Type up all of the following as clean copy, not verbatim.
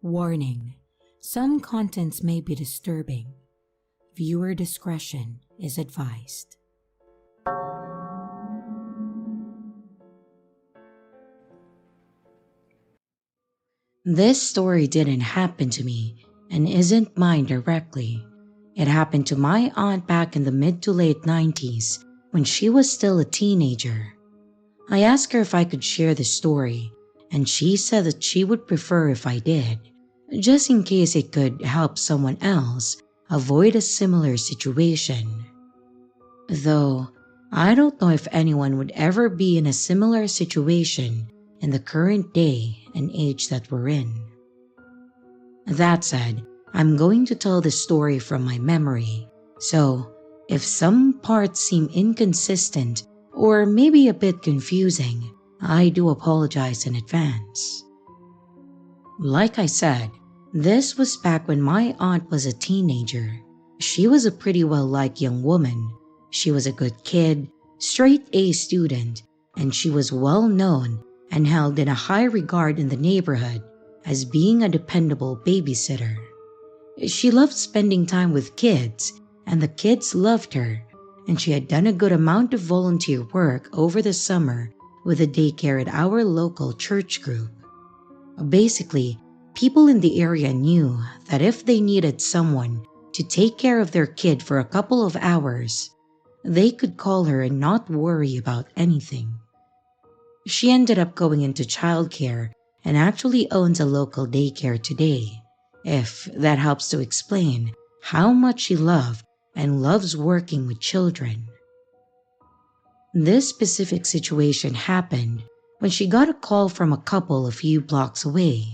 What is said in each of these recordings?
Warning: some contents may be disturbing. Viewer discretion is advised. This story didn't happen to me and isn't mine directly. It happened to my aunt back in the mid to late 90s when she was still a teenager. I asked her if I could share the story, and she said that she would prefer if I did, just in case it could help someone else avoid a similar situation. Though, I don't know if anyone would ever be in a similar situation in the current day and age that we're in. That said, I'm going to tell the story from my memory, so if some parts seem inconsistent or maybe a bit confusing, I do apologize in advance. Like I said, this was back when my aunt was a teenager. She was a pretty well-liked young woman. She was a good kid, straight-A student, and she was well-known and held in a high regard in the neighborhood as being a dependable babysitter. She loved spending time with kids, and the kids loved her, and she had done a good amount of volunteer work over the summer with a daycare at our local church group. Basically, people in the area knew that if they needed someone to take care of their kid for a couple of hours, they could call her and not worry about anything. She ended up going into childcare and actually owns a local daycare today, if that helps to explain how much she loved and loves working with children. This specific situation happened when she got a call from a couple a few blocks away.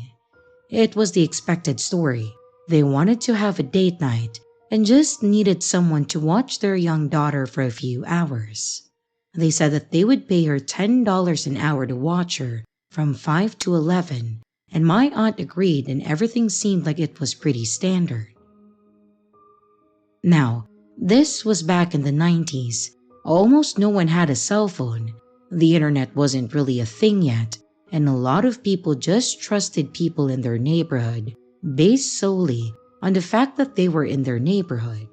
It was the expected story. They wanted to have a date night and just needed someone to watch their young daughter for a few hours. They said that they would pay her $10 an hour to watch her from 5 to 11, and my aunt agreed and everything seemed like it was pretty standard. Now, this was back in the 90s. Almost no one had a cell phone. The internet wasn't really a thing yet, and a lot of people just trusted people in their neighborhood based solely on the fact that they were in their neighborhood.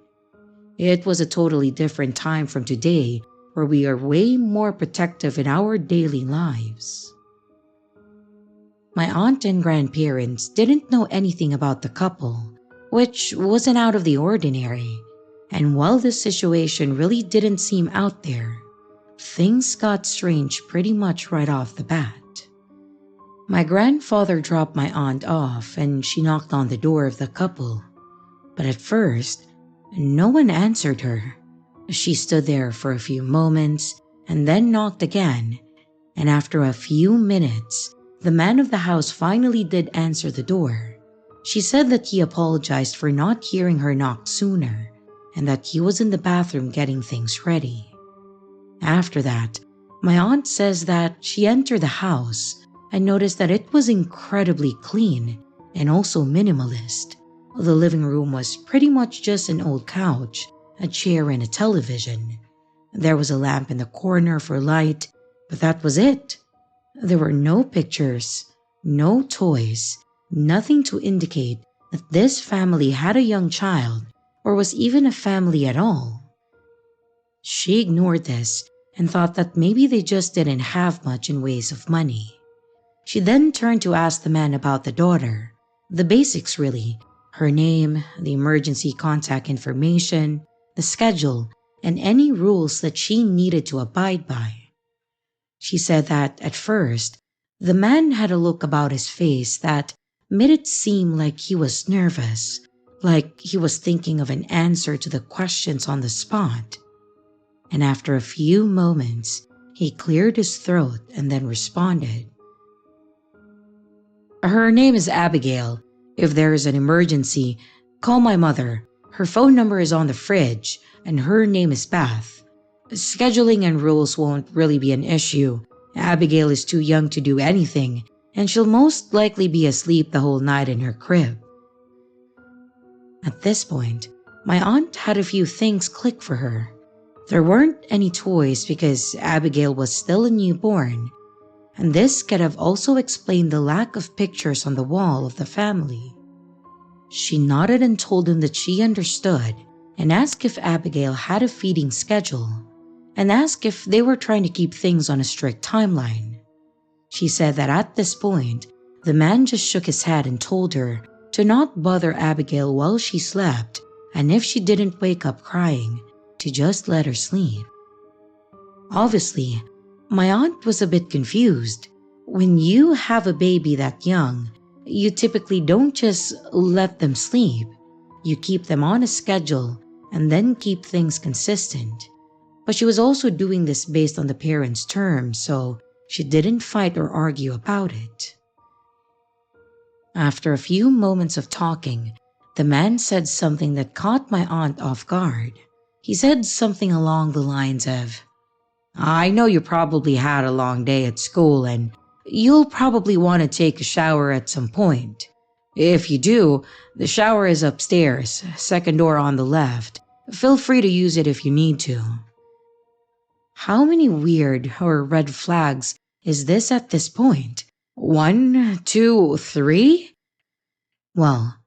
It was a totally different time from today, where we are way more protective in our daily lives. My aunt and grandparents didn't know anything about the couple, which wasn't out of the ordinary, and while this situation really didn't seem out there, things got strange pretty much right off the bat. My grandfather dropped my aunt off and she knocked on the door of the couple, but at first, no one answered her. She stood there for a few moments and then knocked again, and after a few minutes, the man of the house finally did answer the door. She said that he apologized for not hearing her knock sooner and that he was in the bathroom getting things ready. After that, my aunt says that she entered the house and noticed that it was incredibly clean and also minimalist. The living room was pretty much just an old couch, a chair, and a television. There was a lamp in the corner for light, but that was it. There were no pictures, no toys, nothing to indicate that this family had a young child or was even a family at all. She ignored this and thought that maybe they just didn't have much in ways of money. She then turned to ask the man about the daughter, the basics really, her name, the emergency contact information, the schedule, and any rules that she needed to abide by. She said that at first, the man had a look about his face that made it seem like he was nervous, like he was thinking of an answer to the questions on the spot. And after a few moments, he cleared his throat and then responded. Her name is Abigail. If there is an emergency, call my mother. Her phone number is on the fridge, and her name is Beth. Scheduling and rules won't really be an issue. Abigail is too young to do anything, and she'll most likely be asleep the whole night in her crib. At this point, my aunt had a few things click for her. There weren't any toys because Abigail was still a newborn. and this could have also explained the lack of pictures on the wall of the family. She nodded and told him that she understood and asked if Abigail had a feeding schedule and asked if they were trying to keep things on a strict timeline. She said that at this point, the man just shook his head and told her to not bother Abigail while she slept, and if she didn't wake up crying, to just let her sleep. Obviously, my aunt was a bit confused. When you have a baby that young, you typically don't just let them sleep. You keep them on a schedule and then keep things consistent. But she was also doing this based on the parents' terms, so she didn't fight or argue about it. After a few moments of talking, the man said something that caught my aunt off guard. He said something along the lines of, "I know you probably had a long day at school and you'll probably want to take a shower at some point. If you do, the shower is upstairs, second door on the left. Feel free to use it if you need to." How many weird or red flags is this at this point? 1, 2, 3? Well,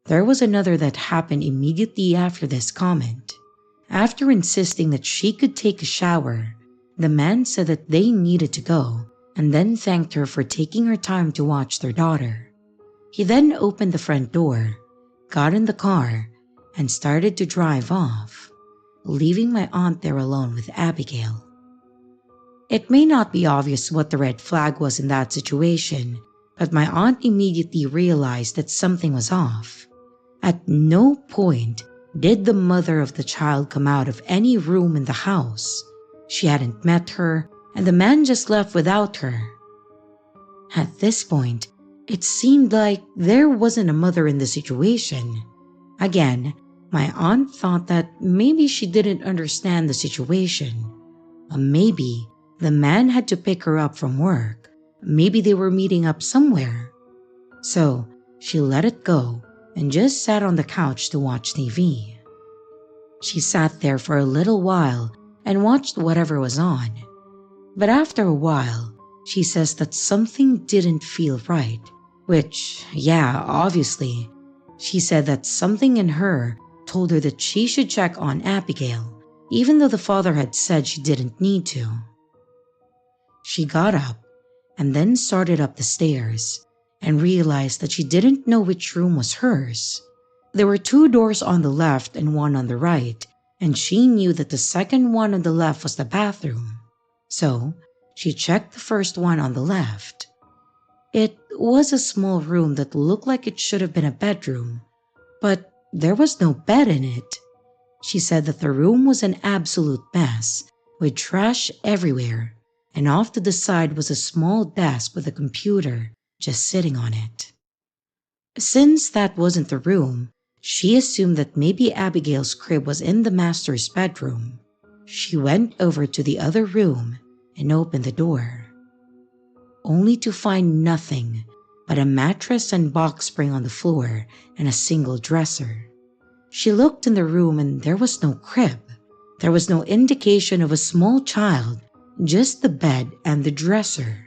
there was another that happened immediately after this comment. After insisting that she could take a shower, the man said that they needed to go and then thanked her for taking her time to watch their daughter. He then opened the front door, got in the car, and started to drive off, leaving my aunt there alone with Abigail. It may not be obvious what the red flag was in that situation, but my aunt immediately realized that something was off. At no point did the mother of the child come out of any room in the house. She hadn't met her, and the man just left without her. At this point, it seemed like there wasn't a mother in the situation. Again, my aunt thought that maybe she didn't understand the situation. Maybe the man had to pick her up from work. Maybe they were meeting up somewhere. So she let it go and just sat on the couch to watch TV. She sat there for a little while and watched whatever was on. But after a while, she says that something didn't feel right, which, yeah, obviously. She said that something in her told her that she should check on Abigail, even though the father had said she didn't need to. She got up and then started up the stairs and realized that she didn't know which room was hers. There were 2 doors on the left and 1 on the right, and she knew that the second one on the left was the bathroom. So she checked the first one on the left. It was a small room that looked like it should have been a bedroom, but there was no bed in it. She said that the room was an absolute mess, with trash everywhere, and off to the side was a small desk with a computer just sitting on it. Since that wasn't the room, she assumed that maybe Abigail's crib was in the master's bedroom. She went over to the other room and opened the door, only to find nothing but a mattress and box spring on the floor and a single dresser. She looked in the room and there was no crib. There was no indication of a small child, just the bed and the dresser.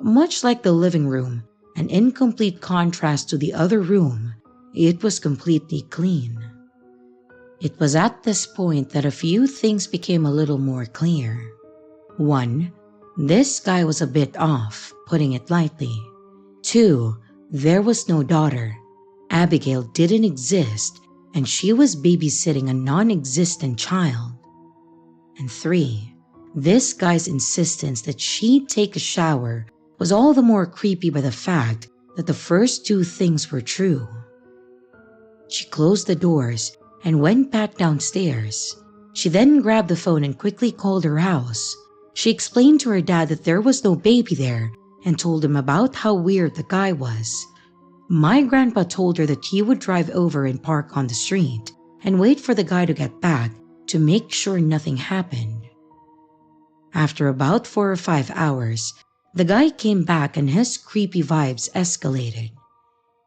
Much like the living room, an incomplete contrast to the other room, it was completely clean. It was at this point that a few things became a little more clear. 1, this guy was a bit off, putting it lightly. 2, there was no daughter. Abigail didn't exist, and she was babysitting a non-existent child. And 3, this guy's insistence that she take a shower was all the more creepy by the fact that the first 2 things were true. She closed the doors and went back downstairs. She then grabbed the phone and quickly called her house. She explained to her dad that there was no baby there and told him about how weird the guy was. My grandpa told her that he would drive over and park on the street and wait for the guy to get back to make sure nothing happened. After about 4 or 5 hours, the guy came back and his creepy vibes escalated.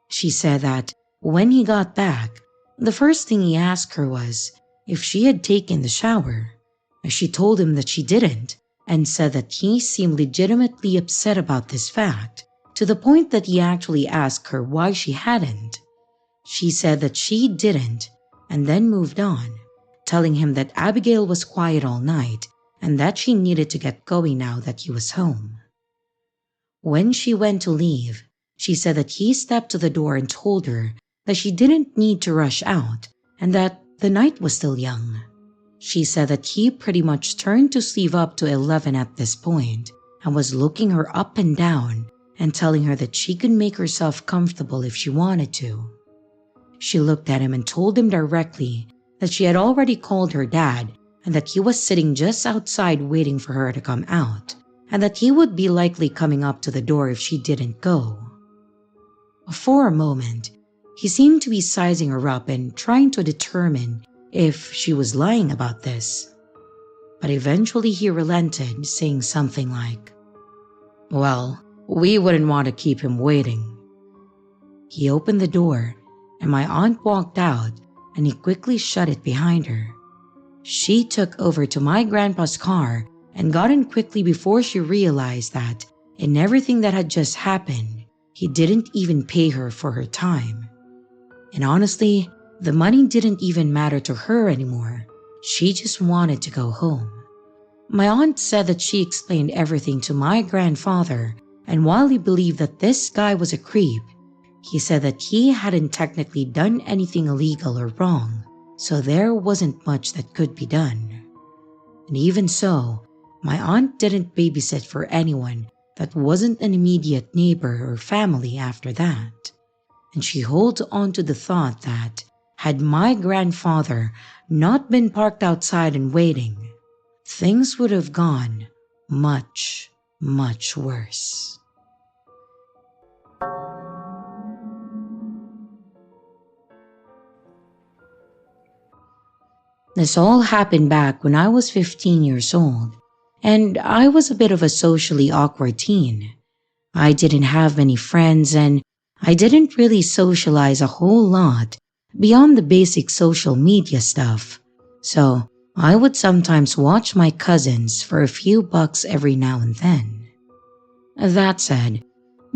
She said that when he got back, the first thing he asked her was if she had taken the shower. She told him that she didn't, and said that he seemed legitimately upset about this fact, to the point that he actually asked her why she hadn't. She said that she didn't, and then moved on, telling him that Abigail was quiet all night and that she needed to get going now that he was home. When she went to leave, she said that he stepped to the door and told her that she didn't need to rush out and that the night was still young. She said that he pretty much turned to sleeve up to 11 at this point and was looking her up and down and telling her that she could make herself comfortable if she wanted to. She looked at him and told him directly that she had already called her dad and that he was sitting just outside waiting for her to come out, and that he would be likely coming up to the door if she didn't go. For a moment, he seemed to be sizing her up and trying to determine if she was lying about this. But eventually he relented, saying something like, "Well, we wouldn't want to keep him waiting." He opened the door, and my aunt walked out, and he quickly shut it behind her. She took over to my grandpa's car and got in quickly before she realized that, in everything that had just happened, he didn't even pay her for her time. And honestly, the money didn't even matter to her anymore. She just wanted to go home. My aunt said that she explained everything to my grandfather, and while he believed that this guy was a creep, he said that he hadn't technically done anything illegal or wrong, so there wasn't much that could be done. And even so, my aunt didn't babysit for anyone that wasn't an immediate neighbor or family after that. And she holds on to the thought that, had my grandfather not been parked outside and waiting, things would have gone much, much worse. This all happened back when I was 15 years old, and I was a bit of a socially awkward teen. I didn't have many friends, and I didn't really socialize a whole lot beyond the basic social media stuff, so I would sometimes watch my cousins for a few bucks every now and then. That said,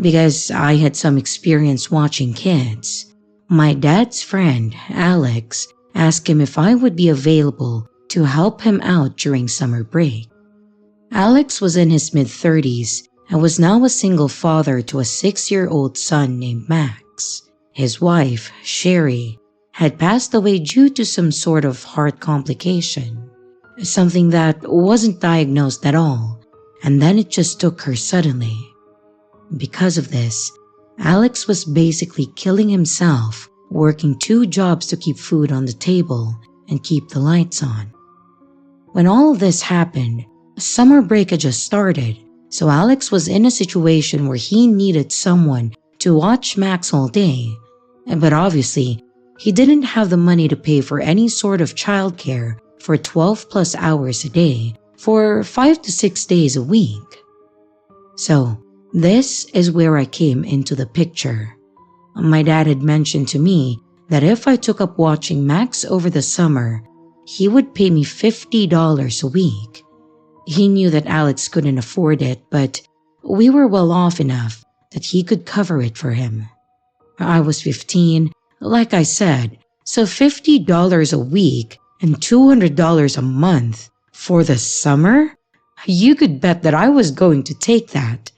because I had some experience watching kids, my dad's friend, Alex, asked him if I would be available to help him out during summer break. Alex was in his mid-30s and was now a single father to a 6-year-old son named Max. His wife, Sherry, had passed away due to some sort of heart complication, something that wasn't diagnosed at all, and then it just took her suddenly. Because of this, Alex was basically killing himself, working 2 jobs to keep food on the table and keep the lights on. When all of this happened, summer break had just started, so Alex was in a situation where he needed someone to watch Max all day, but obviously, he didn't have the money to pay for any sort of childcare for 12 plus hours a day for 5 to 6 days a week. So, this is where I came into the picture. My dad had mentioned to me that if I took up watching Max over the summer, he would pay me $50 a week. He knew that Alex couldn't afford it, but we were well off enough that he could cover it for him. I was 15, like I said, so $50 a week and $200 a month for the summer? You could bet that I was going to take that.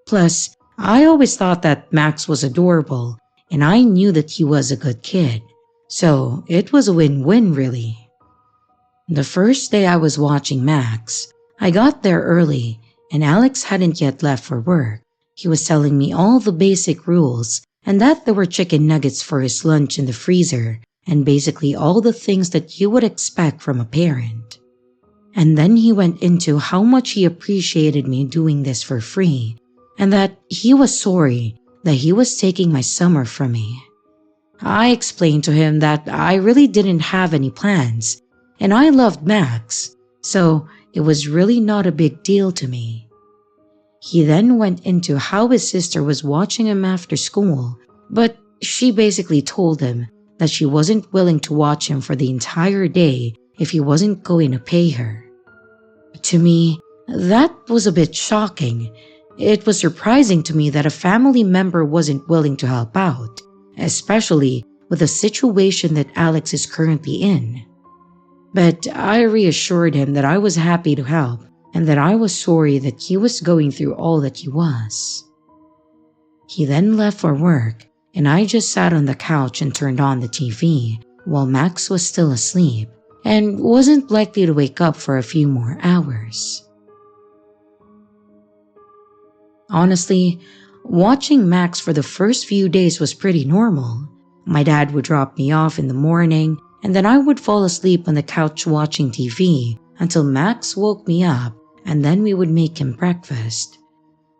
Plus, I always thought that Max was adorable, and I knew that he was a good kid, so it was a win-win really. The first day I was watching Max, I got there early, and Alex hadn't yet left for work. He was telling me all the basic rules, and that there were chicken nuggets for his lunch in the freezer, and basically all the things that you would expect from a parent. And then he went into how much he appreciated me doing this for free, and that he was sorry that he was taking my summer from me. I explained to him that I really didn't have any plans, and I loved Max, so it was really not a big deal to me. He then went into how his sister was watching him after school, but she basically told him that she wasn't willing to watch him for the entire day if he wasn't going to pay her. To me, That was a bit shocking. It was surprising to me that a family member wasn't willing to help out, especially with the situation that Alex is currently in. But I reassured him that I was happy to help and that I was sorry that he was going through all that he was. He then left for work, and I just sat on the couch and turned on the TV while Max was still asleep and wasn't likely to wake up for a few more hours. Honestly, watching Max for the first few days was pretty normal. My dad would drop me off in the morning, and then I would fall asleep on the couch watching TV until Max woke me up, and then we would make him breakfast.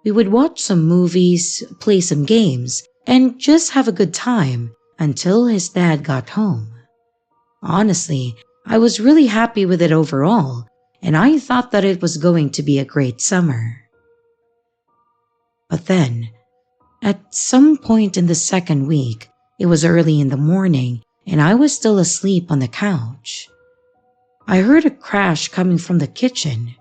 We would watch some movies, play some games, and just have a good time until his dad got home. Honestly, I was really happy with it overall, and I thought that it was going to be a great summer. But then, at some point in the second week, it was early in the morning and I was still asleep on the couch. I heard a crash coming from the kitchen.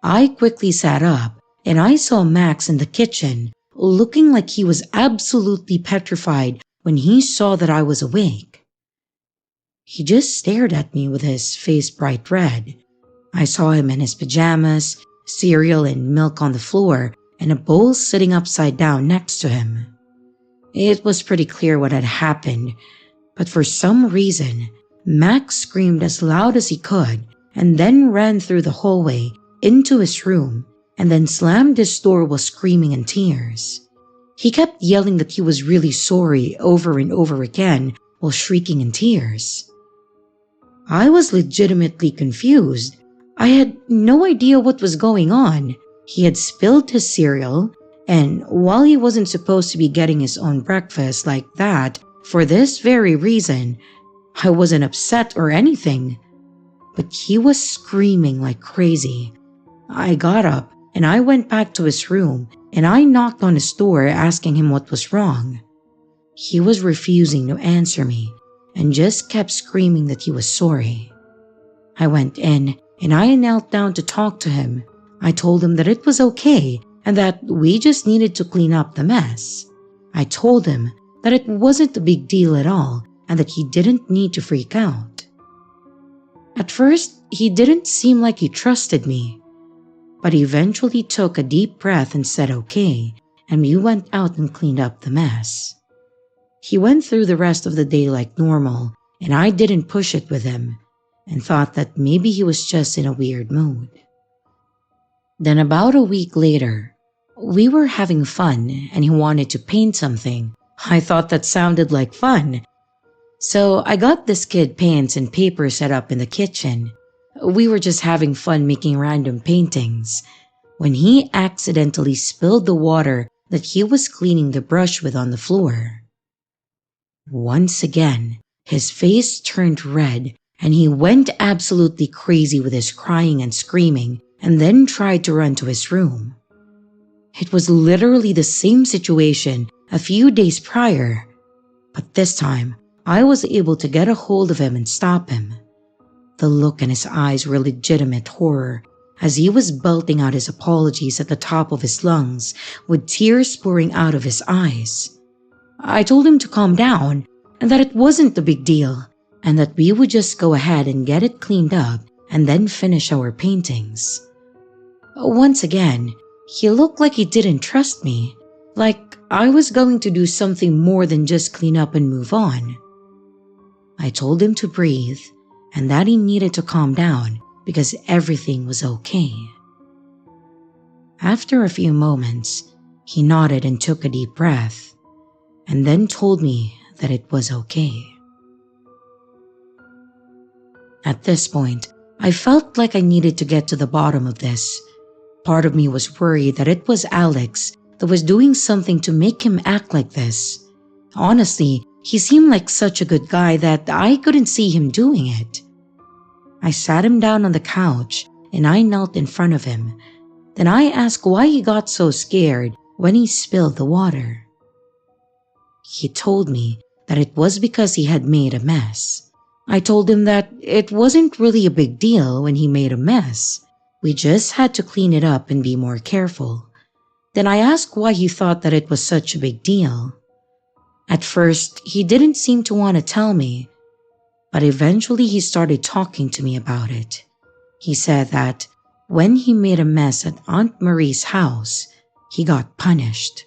I quickly sat up and I saw Max in the kitchen, looking like he was absolutely petrified when he saw that I was awake. He just stared at me with his face bright red. I saw him in his pajamas, cereal and milk on the floor, and a bowl sitting upside down next to him. It was pretty clear what had happened, but for some reason, Max screamed as loud as he could and then ran through the hallway into his room and then slammed his door while screaming in tears. He kept yelling that he was really sorry over and over again while shrieking in tears. I was legitimately confused. I had no idea what was going on. He had spilled his cereal, and while he wasn't supposed to be getting his own breakfast like that, for this very reason, I wasn't upset or anything. But he was screaming like crazy. I got up and I went back to his room and I knocked on his door asking him what was wrong. He was refusing to answer me and just kept screaming that he was sorry. I went in and I knelt down to talk to him. I told him that it was okay and that we just needed to clean up the mess. I told him that it wasn't a big deal at all and that he didn't need to freak out. At first, he didn't seem like he trusted me, but he eventually took a deep breath and said okay, and we went out and cleaned up the mess. He went through the rest of the day like normal, and I didn't push it with him and thought that maybe he was just in a weird mood. Then about a week later, we were having fun and he wanted to paint something. I thought that sounded like fun. So I got this kid paints and paper set up in the kitchen. We were just having fun making random paintings when he accidentally spilled the water that he was cleaning the brush with on the floor. Once again, his face turned red and he went absolutely crazy with his crying and screaming and then tried to run to his room. It was literally the same situation a few days prior, but this time I was able to get a hold of him and stop him. The look in his eyes were legitimate horror as he was belting out his apologies at the top of his lungs with tears pouring out of his eyes. I told him to calm down and that it wasn't a big deal and that we would just go ahead and get it cleaned up and then finish our paintings. Once again, he looked like he didn't trust me, like I was going to do something more than just clean up and move on. I told him to breathe and that he needed to calm down because everything was okay. After a few moments, he nodded and took a deep breath and then told me that it was okay. At this point, I felt like I needed to get to the bottom of this. Part of me was worried that it was Alex that was doing something to make him act like this. Honestly, he seemed like such a good guy that I couldn't see him doing it. I sat him down on the couch and I knelt in front of him. Then I asked why he got so scared when he spilled the water. He told me that it was because he had made a mess. I told him that it wasn't really a big deal when he made a mess. We just had to clean it up and be more careful. Then I asked why he thought that it was such a big deal. At first, he didn't seem to want to tell me, but eventually he started talking to me about it. He said that when he made a mess at Aunt Marie's house, he got punished.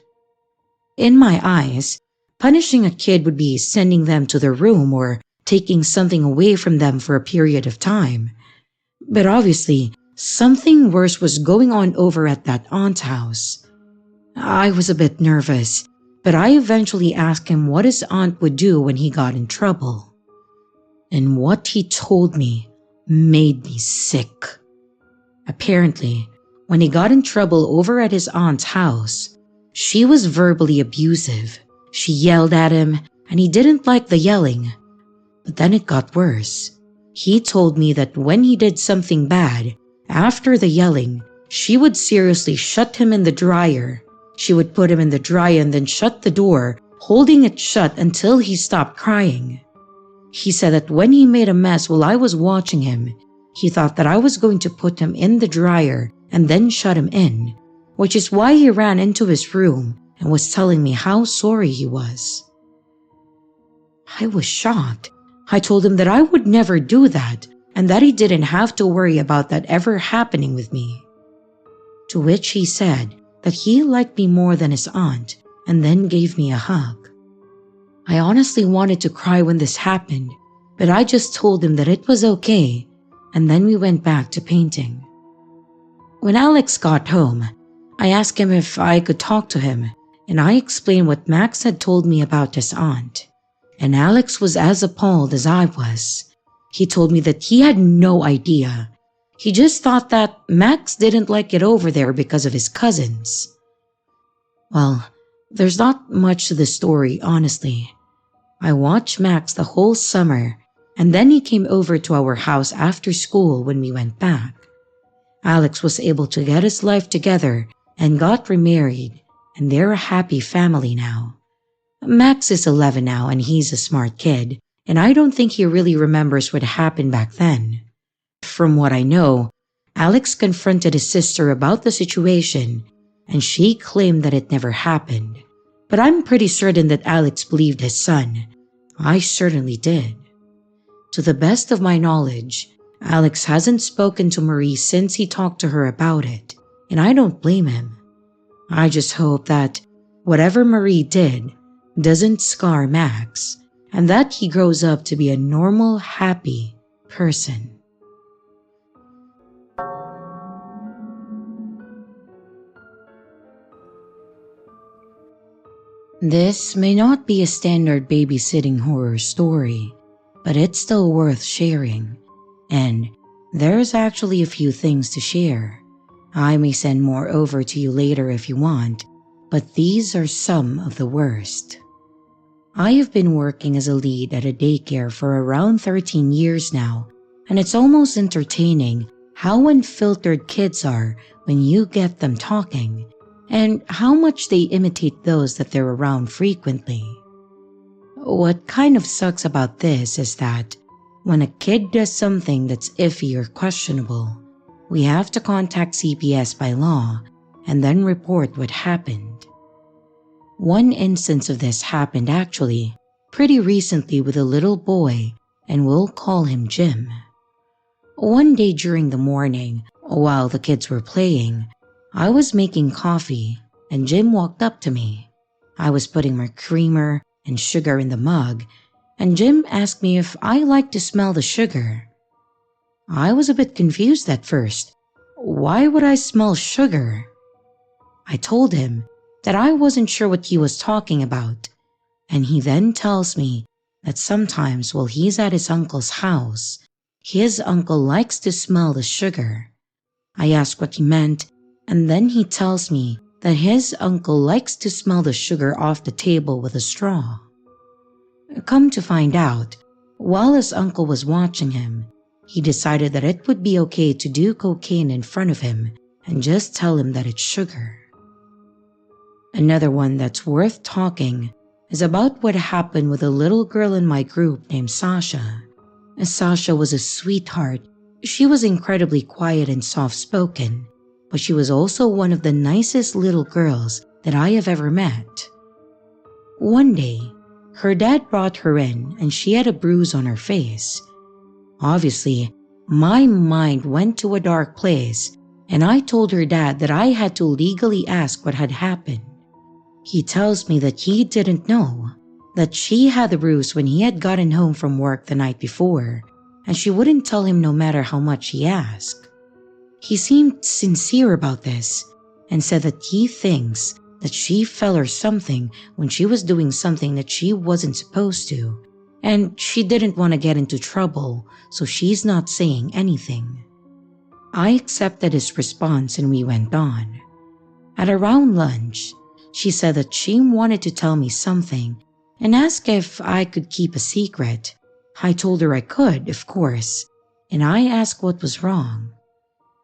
In my eyes, punishing a kid would be sending them to their room or taking something away from them for a period of time. But obviously, something worse was going on over at that aunt's house. I was a bit nervous, but I eventually asked him what his aunt would do when he got in trouble. And what he told me made me sick. Apparently, when he got in trouble over at his aunt's house, she was verbally abusive. She yelled at him, and he didn't like the yelling. But then it got worse. He told me that when he did something bad, after the yelling, she would seriously shut him in the dryer. She would put him in the dryer and then shut the door, holding it shut until he stopped crying. He said that when he made a mess while I was watching him, he thought that I was going to put him in the dryer and then shut him in, which is why he ran into his room and was telling me how sorry he was. I was shocked. I told him that I would never do that and that he didn't have to worry about that ever happening with me. To which he said that he liked me more than his aunt and then gave me a hug. I honestly wanted to cry when this happened, but I just told him that it was okay, and then we went back to painting. When Alex got home, I asked him if I could talk to him, and I explained what Max had told me about his aunt. And Alex was as appalled as I was. He told me that he had no idea. He just thought that Max didn't like it over there because of his cousins. Well, there's not much to the story, honestly. I watched Max the whole summer, and then he came over to our house after school when we went back. Alex was able to get his life together and got remarried, and they're a happy family now. Max is 11 now and he's a smart kid, and I don't think he really remembers what happened back then. From what I know, Alex confronted his sister about the situation, and she claimed that it never happened. But I'm pretty certain that Alex believed his son. I certainly did. To the best of my knowledge, Alex hasn't spoken to Marie since he talked to her about it, and I don't blame him. I just hope that whatever Marie did doesn't scar Max, and that he grows up to be a normal, happy person. This may not be a standard babysitting horror story, but it's still worth sharing, and there's actually a few things to share. I may send more over to you later if you want, but these are some of the worst. I have been working as a lead at a daycare for around 13 years now, and it's almost entertaining how unfiltered kids are when you get them talking, and how much they imitate those that they're around frequently. What kind of sucks about this is that when a kid does something that's iffy or questionable, we have to contact CPS by law and then report what happened. One instance of this happened actually pretty recently with a little boy, and we'll call him Jim. One day during the morning, while the kids were playing, I was making coffee and Jim walked up to me. I was putting my creamer and sugar in the mug, and Jim asked me if I liked to smell the sugar. I was a bit confused at first. Why would I smell sugar? I told him that I wasn't sure what he was talking about, and he then tells me that sometimes while he's at his uncle's house, his uncle likes to smell the sugar. I asked what he meant, and then he tells me that his uncle likes to smell the sugar off the table with a straw. Come to find out, while his uncle was watching him, he decided that it would be okay to do cocaine in front of him and just tell him that it's sugar. Another one that's worth talking is about what happened with a little girl in my group named Sasha. Sasha was a sweetheart, She was incredibly quiet and soft-spoken, but she was also one of the nicest little girls that I have ever met. One day, her dad brought her in and she had a bruise on her face. Obviously, my mind went to a dark place and I told her dad that I had to legally ask what had happened. He tells me that he didn't know, that she had the bruise when he had gotten home from work the night before, and she wouldn't tell him no matter how much he asked. He seemed sincere about this and said that he thinks that she fell or something when she was doing something that she wasn't supposed to, and she didn't want to get into trouble, so she's not saying anything. I accepted his response and we went on. At around lunch, she said that she wanted to tell me something and asked if I could keep a secret. I told her I could, of course, and I asked what was wrong.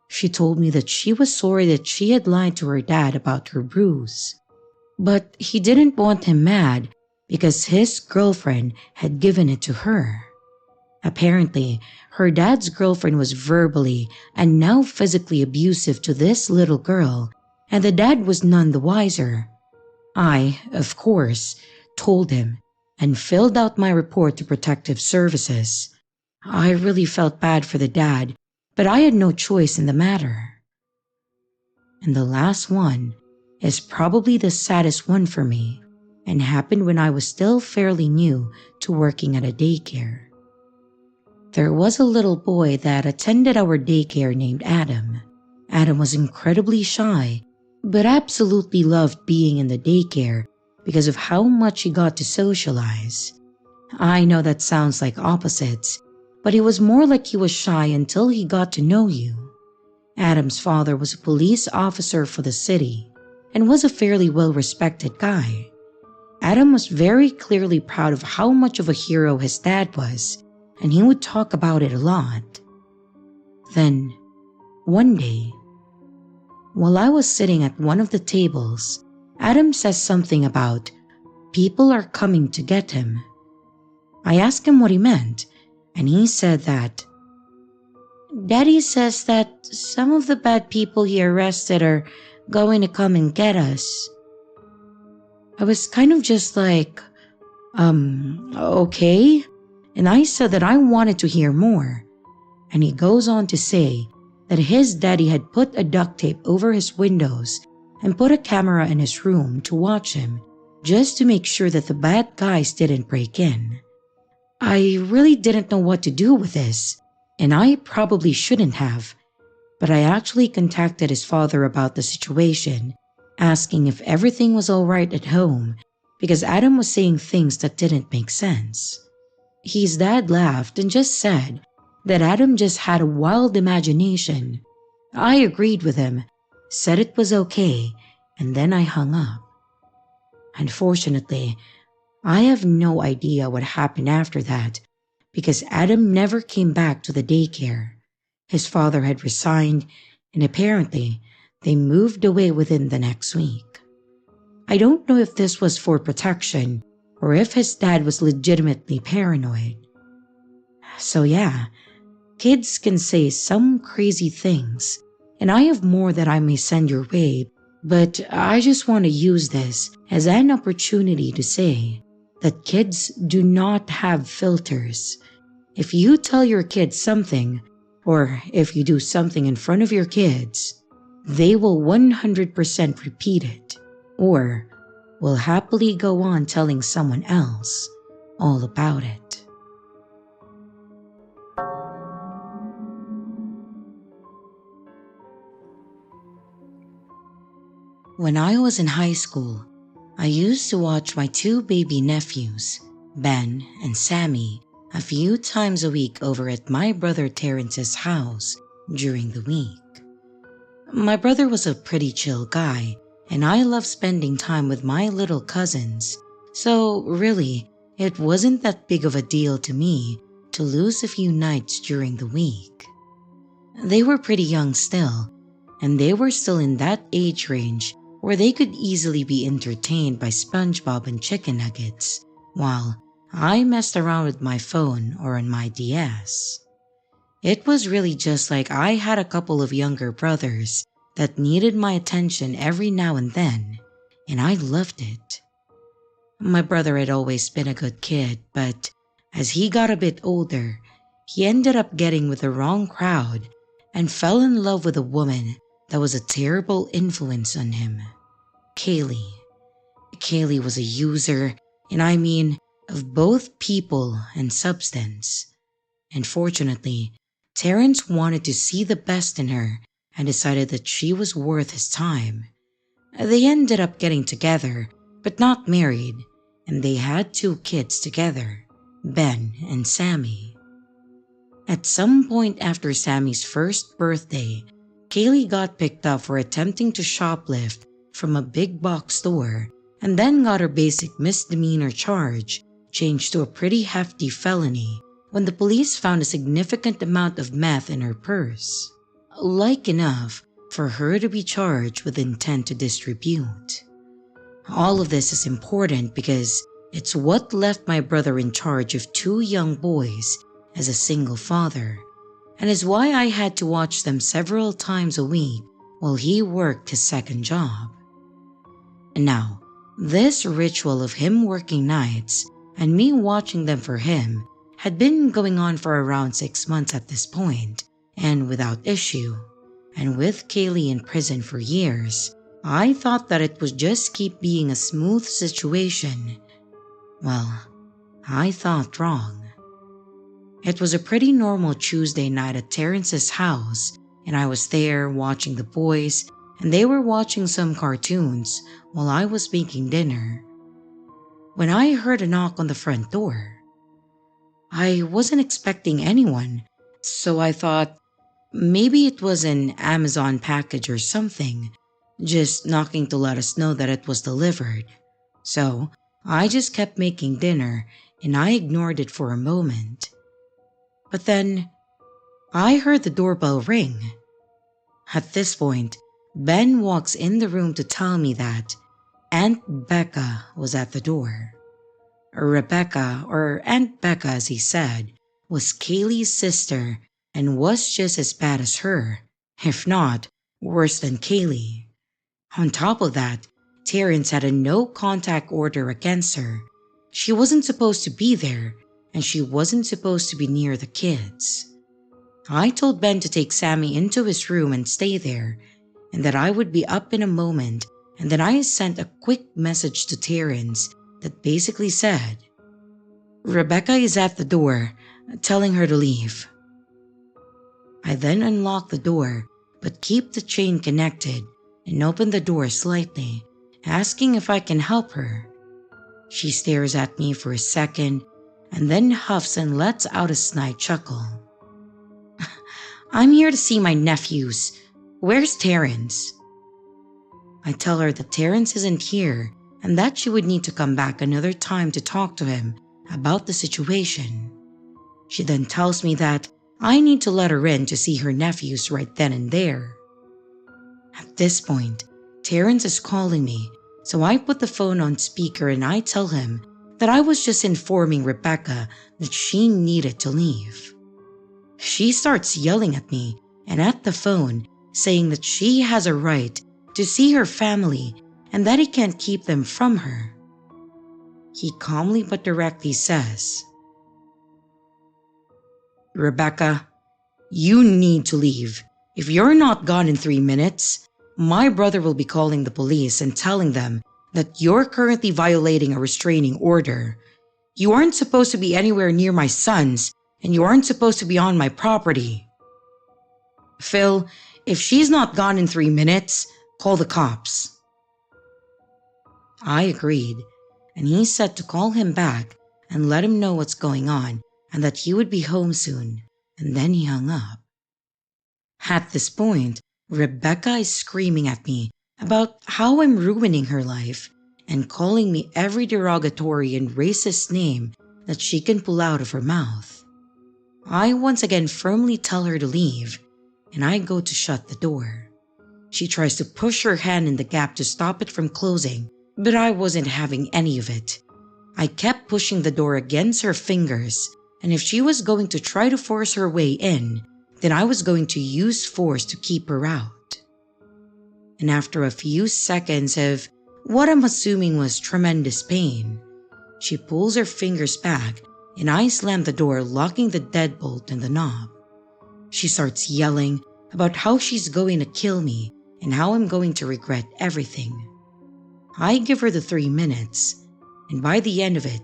She told me that she was sorry that she had lied to her dad about her bruise, but he didn't want him mad because his girlfriend had given it to her. Apparently, her dad's girlfriend was verbally and now physically abusive to this little girl, and the dad was none the wiser. I, of course, told him and filled out my report to protective services. I really felt bad for the dad, but I had no choice in the matter. And the last one is probably the saddest one for me and happened when I was still fairly new to working at a daycare. There was a little boy that attended our daycare named Adam. Adam was incredibly shy, but absolutely loved being in the daycare because of how much he got to socialize. I know that sounds like opposites, but it was more like he was shy until he got to know you. Adam's father was a police officer for the city and was a fairly well-respected guy. Adam was very clearly proud of how much of a hero his dad was, and he would talk about it a lot. Then, one day, while I was sitting at one of the tables, Adam says something about people are coming to get him. I asked him what he meant, and he said that Daddy says that some of the bad people he arrested are going to come and get us. I was kind of just like, okay. And I said that I wanted to hear more. And he goes on to say that his daddy had put a duct tape over his windows and put a camera in his room to watch him, just to make sure that the bad guys didn't break in. I really didn't know what to do with this, and I probably shouldn't have, but I actually contacted his father about the situation, asking if everything was alright at home, because Adam was saying things that didn't make sense. His dad laughed and just said that Adam just had a wild imagination. I agreed with him, said it was okay, and then I hung up. Unfortunately, I have no idea what happened after that because Adam never came back to the daycare. His father had resigned, and apparently they moved away within the next week. I don't know if this was for protection or if his dad was legitimately paranoid. So yeah, kids can say some crazy things, and I have more that I may send your way, but I just want to use this as an opportunity to say that kids do not have filters. If you tell your kids something, or if you do something in front of your kids, they will 100% repeat it, or will happily go on telling someone else all about it. When I was in high school, I used to watch my two baby nephews, Ben and Sammy, a few times a week over at my brother Terrence's house during the week. My brother was a pretty chill guy, and I loved spending time with my little cousins, so really, it wasn't that big of a deal to me to lose a few nights during the week. They were pretty young still, and they were still in that age range where they could easily be entertained by SpongeBob and chicken nuggets, while I messed around with my phone or on my DS. It was really just like I had a couple of younger brothers that needed my attention every now and then, and I loved it. My brother had always been a good kid, but as he got a bit older, he ended up getting with the wrong crowd and fell in love with a woman that was a terrible influence on him. Kaylee. Kaylee was a user, and I mean of both people and substance. And fortunately, Terrence wanted to see the best in her and decided that she was worth his time. They ended up getting together, but not married, and they had 2 kids together, Ben and Sammy. At some point after Sammy's first birthday, Kaylee got picked up for attempting to shoplift from a big box store and then got her basic misdemeanor charge changed to a pretty hefty felony when the police found a significant amount of meth in her purse, like enough for her to be charged with intent to distribute. All of this is important because it's what left my brother in charge of 2 young boys as a single father, and is why I had to watch them several times a week while he worked his second job. And now, this ritual of him working nights and me watching them for him had been going on for around 6 months at this point, and without issue. And with Kaylee in prison for years, I thought that it would just keep being a smooth situation. Well, I thought wrong. It was a pretty normal Tuesday night at Terrence's house, and I was there watching the boys, and they were watching some cartoons while I was making dinner, when I heard a knock on the front door. I wasn't expecting anyone, so I thought maybe it was an Amazon package or something, just knocking to let us know that it was delivered. So I just kept making dinner and I ignored it for a moment. But then I heard the doorbell ring. At this point, Ben walks in the room to tell me that Aunt Becca was at the door. Rebecca, or Aunt Becca as he said, was Kaylee's sister and was just as bad as her, if not worse than Kaylee. On top of that, Terrence had a no-contact order against her. She wasn't supposed to be there, and she wasn't supposed to be near the kids. I told Ben to take Sammy into his room and stay there, and that I would be up in a moment, and then I sent a quick message to Terrence that basically said, "Rebecca is at the door, telling her to leave." I then unlocked the door, but keep the chain connected, and opened the door slightly, asking if I can help her. She stares at me for a second, and then huffs and lets out a snide chuckle. "I'm here to see my nephews. Where's Terrence?" I tell her that Terrence isn't here and that she would need to come back another time to talk to him about the situation. She then tells me that I need to let her in to see her nephews right then and there. At this point, Terrence is calling me, so I put the phone on speaker and I tell him that I was just informing Rebecca that she needed to leave. She starts yelling at me and at the phone, saying that she has a right to see her family and that he can't keep them from her. He calmly but directly says, "Rebecca, you need to leave. If you're not gone in 3 minutes, my brother will be calling the police and telling them that you're currently violating a restraining order. You aren't supposed to be anywhere near my sons, and you aren't supposed to be on my property. Phil, if she's not gone in 3 minutes, call the cops." I agreed, and he said to call him back and let him know what's going on and that he would be home soon, and then he hung up. At this point, Rebecca is screaming at me about how I'm ruining her life and calling me every derogatory and racist name that she can pull out of her mouth. I once again firmly tell her to leave, and I go to shut the door. She tries to push her hand in the gap to stop it from closing, but I wasn't having any of it. I kept pushing the door against her fingers, and if she was going to try to force her way in, then I was going to use force to keep her out. And after a few seconds of what I'm assuming was tremendous pain, she pulls her fingers back and I slam the door, locking the deadbolt and the knob. She starts yelling about how she's going to kill me and how I'm going to regret everything. I give her the 3 minutes, and by the end of it,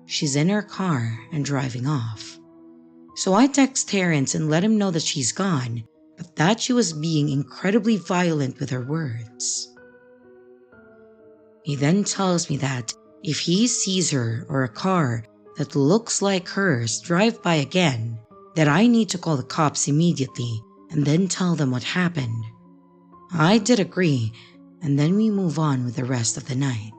she's in her car and driving off. So I text Terrence and let him know that she's gone, but that she was being incredibly violent with her words. He then tells me that if he sees her or a car that looks like hers drive by again, that I need to call the cops immediately and then tell them what happened. I did agree, and then we move on with the rest of the night.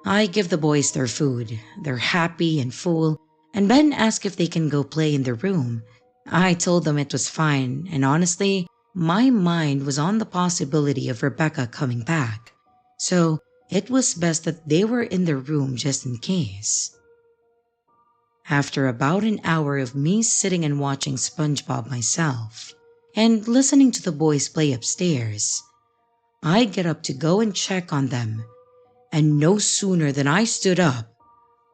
I give the boys their food. They're happy and full, and Ben asked if they can go play in their room. I told them it was fine, and honestly, my mind was on the possibility of Rebecca coming back, so it was best that they were in their room just in case. After about an hour of me sitting and watching SpongeBob myself, and listening to the boys play upstairs, I get up to go and check on them, and no sooner than I stood up,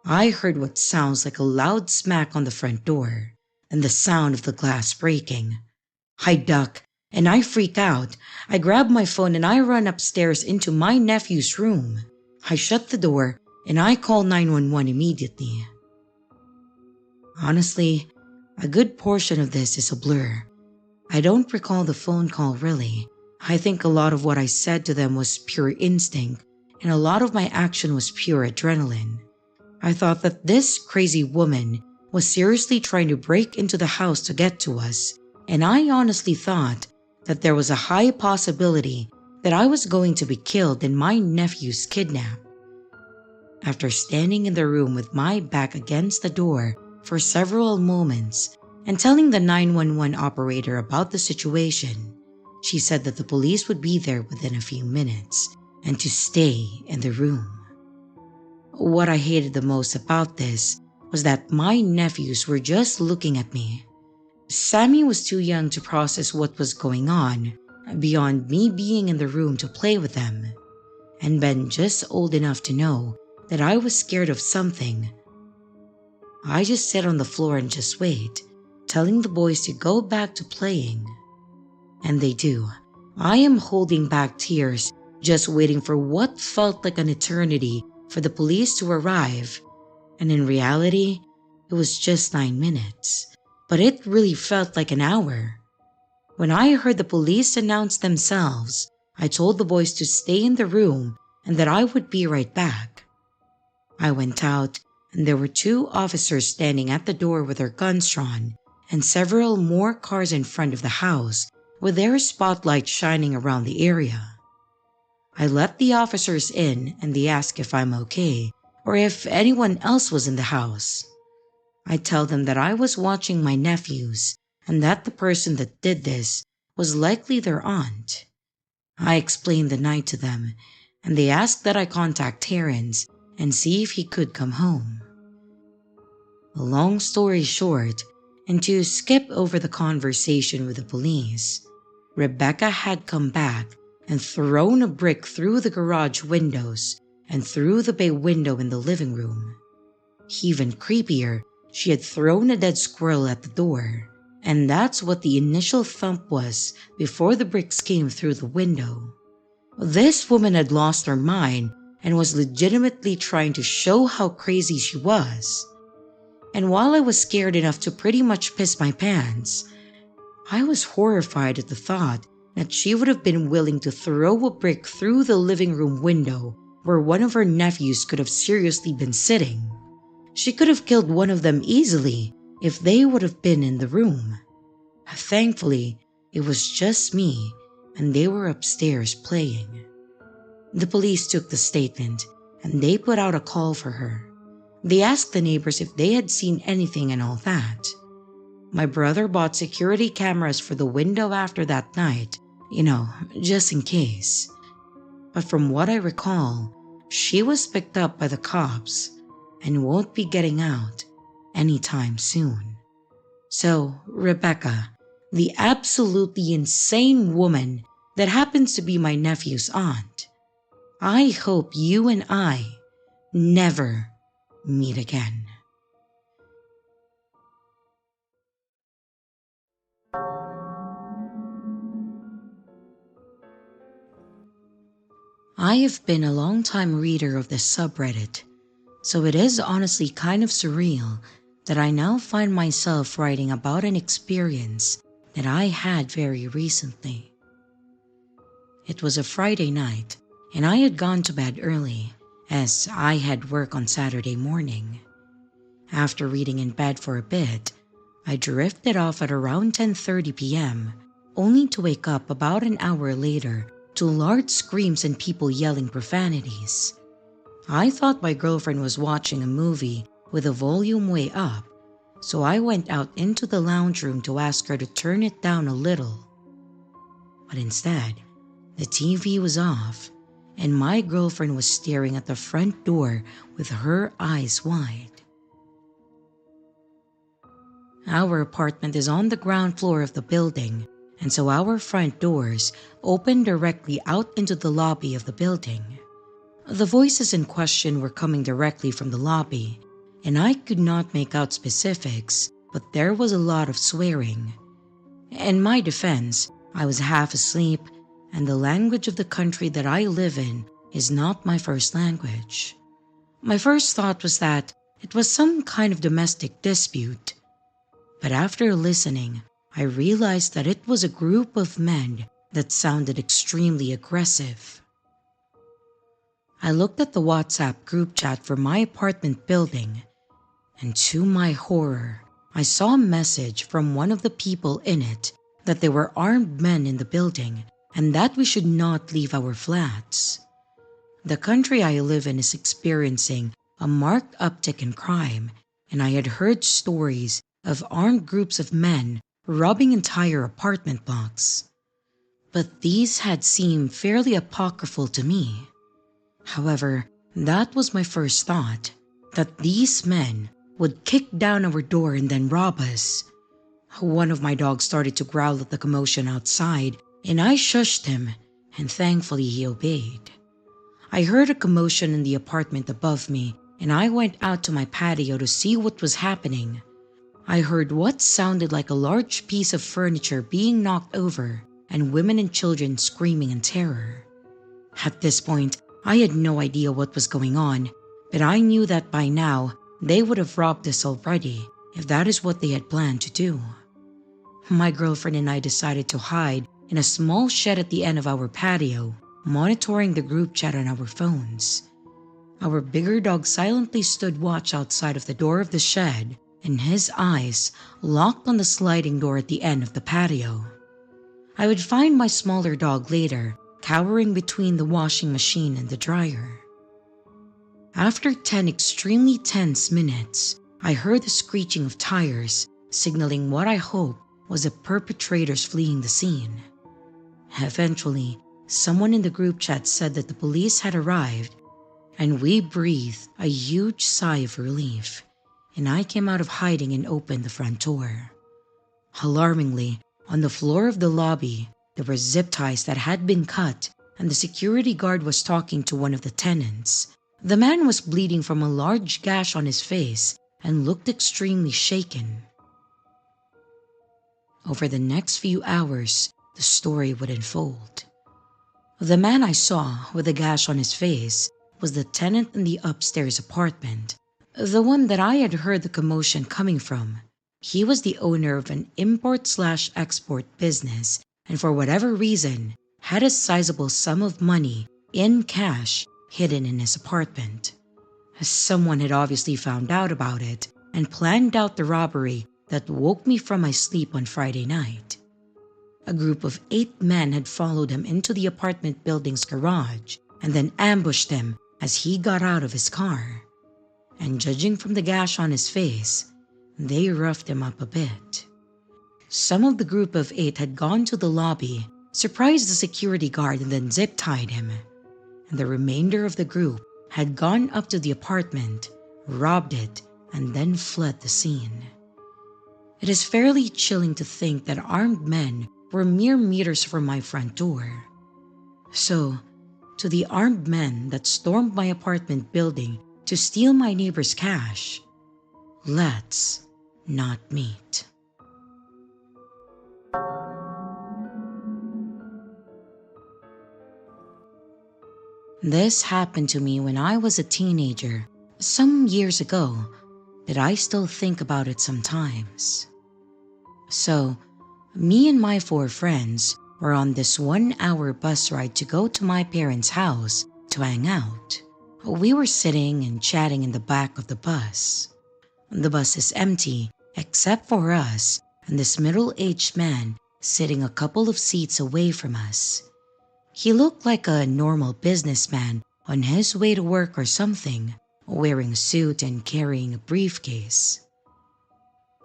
I heard what sounds like a loud smack on the front door, and the sound of the glass breaking. I duck, and I freak out. I grab my phone and I run upstairs into my nephew's room. I shut the door, and I call 911 immediately. Honestly, a good portion of this is a blur. I don't recall the phone call really. I think a lot of what I said to them was pure instinct, and a lot of my action was pure adrenaline. I thought that this crazy woman was seriously trying to break into the house to get to us, and I honestly thought that there was a high possibility that I was going to be killed and my nephews kidnapped. After standing in the room with my back against the door for several moments and telling the 911 operator about the situation, she said that the police would be there within a few minutes and to stay in the room. What I hated the most about this was that my nephews were just looking at me. Sammy was too young to process what was going on beyond me being in the room to play with them, and Ben just old enough to know that I was scared of something. I just sat on the floor and just wait, telling the boys to go back to playing. And they do. I am holding back tears, just waiting for what felt like an eternity for the police to arrive. And in reality, it was just 9 minutes, but it really felt like an hour. When I heard the police announce themselves, I told the boys to stay in the room and that I would be right back. I went out, and there were 2 officers standing at the door with their guns drawn, and several more cars in front of the house with their spotlights shining around the area. I let the officers in, and they asked if I'm okay or if anyone else was in the house. I tell them that I was watching my nephews and that the person that did this was likely their aunt. I explained the night to them, and they asked that I contact Terrence and see if he could come home. A long story short, and to skip over the conversation with the police, Rebecca had come back and thrown a brick through the garage windows and through the bay window in the living room. Even creepier, she had thrown a dead squirrel at the door, and that's what the initial thump was before the bricks came through the window. This woman had lost her mind and was legitimately trying to show how crazy she was. And while I was scared enough to pretty much piss my pants, I was horrified at the thought that she would have been willing to throw a brick through the living room window where one of her nephews could have seriously been sitting. She could have killed one of them easily if they would have been in the room. Thankfully, it was just me, and they were upstairs playing. The police took the statement, and they put out a call for her. They asked the neighbors if they had seen anything and all that. My brother bought security cameras for the window after that night, just in case. But from what I recall, she was picked up by the cops. and won't be getting out anytime soon. So, Rebecca, the absolutely insane woman that happens to be my nephew's aunt, I hope you and I never meet again. I have been a long-time reader of this subreddit, so it is honestly kind of surreal that I now find myself writing about an experience that I had very recently. It was a Friday night, and I had gone to bed early as I had work on Saturday morning. After reading in bed for a bit, I drifted off at around 10:30 p.m., only to wake up about an hour later to loud screams and people yelling profanities. I thought my girlfriend was watching a movie with the volume way up, so I went out into the lounge room to ask her to turn it down a little. But instead, the TV was off, and my girlfriend was staring at the front door with her eyes wide. Our apartment is on the ground floor of the building, and so our front doors open directly out into the lobby of the building. The voices in question were coming directly from the lobby, and I could not make out specifics, but there was a lot of swearing. In my defense, I was half asleep, and the language of the country that I live in is not my first language. My first thought was that it was some kind of domestic dispute, but after listening, I realized that it was a group of men that sounded extremely aggressive. I looked at the WhatsApp group chat for my apartment building, and to my horror, I saw a message from one of the people in it that there were armed men in the building and that we should not leave our flats. The country I live in is experiencing a marked uptick in crime, and I had heard stories of armed groups of men robbing entire apartment blocks. But these had seemed fairly apocryphal to me. However, that was my first thought, that these men would kick down our door and then rob us. One of my dogs started to growl at the commotion outside, and I shushed him, and thankfully he obeyed. I heard a commotion in the apartment above me, and I went out to my patio to see what was happening. I heard what sounded like a large piece of furniture being knocked over, and women and children screaming in terror. At this point, I had no idea what was going on, but I knew that by now they would have robbed us already if that is what they had planned to do. My girlfriend and I decided to hide in a small shed at the end of our patio, monitoring the group chat on our phones. Our bigger dog silently stood watch outside of the door of the shed, and his eyes locked on the sliding door at the end of the patio. I would find my smaller dog later, cowering between the washing machine and the dryer. After 10 extremely tense minutes, I heard the screeching of tires, signaling what I hoped was the perpetrators fleeing the scene. Eventually, someone in the group chat said that the police had arrived, and we breathed a huge sigh of relief, and I came out of hiding and opened the front door. Alarmingly, on the floor of the lobby, there were zip ties that had been cut, and the security guard was talking to one of the tenants. The man was bleeding from a large gash on his face and looked extremely shaken. Over the next few hours, the story would unfold. The man I saw with a gash on his face was the tenant in the upstairs apartment, the one that I had heard the commotion coming from. He was the owner of an import/export business, and for whatever reason, had a sizable sum of money in cash hidden in his apartment. Someone had obviously found out about it and planned out the robbery that woke me from my sleep on Friday night. A group of 8 men had followed him into the apartment building's garage and then ambushed him as he got out of his car. And judging from the gash on his face, they roughed him up a bit. Some of the group of 8 had gone to the lobby, surprised the security guard, and then zip-tied him. And the remainder of the group had gone up to the apartment, robbed it, and then fled the scene. It is fairly chilling to think that armed men were mere meters from my front door. So, to the armed men that stormed my apartment building to steal my neighbor's cash, let's not meet. This happened to me when I was a teenager, some years ago, but I still think about it sometimes. So, me and my 4 friends were on this 1-hour bus ride to go to my parents' house to hang out. We were sitting and chatting in the back of the bus. The bus is empty except for us and this middle-aged man sitting a couple of seats away from us. He looked like a normal businessman on his way to work or something, wearing a suit and carrying a briefcase.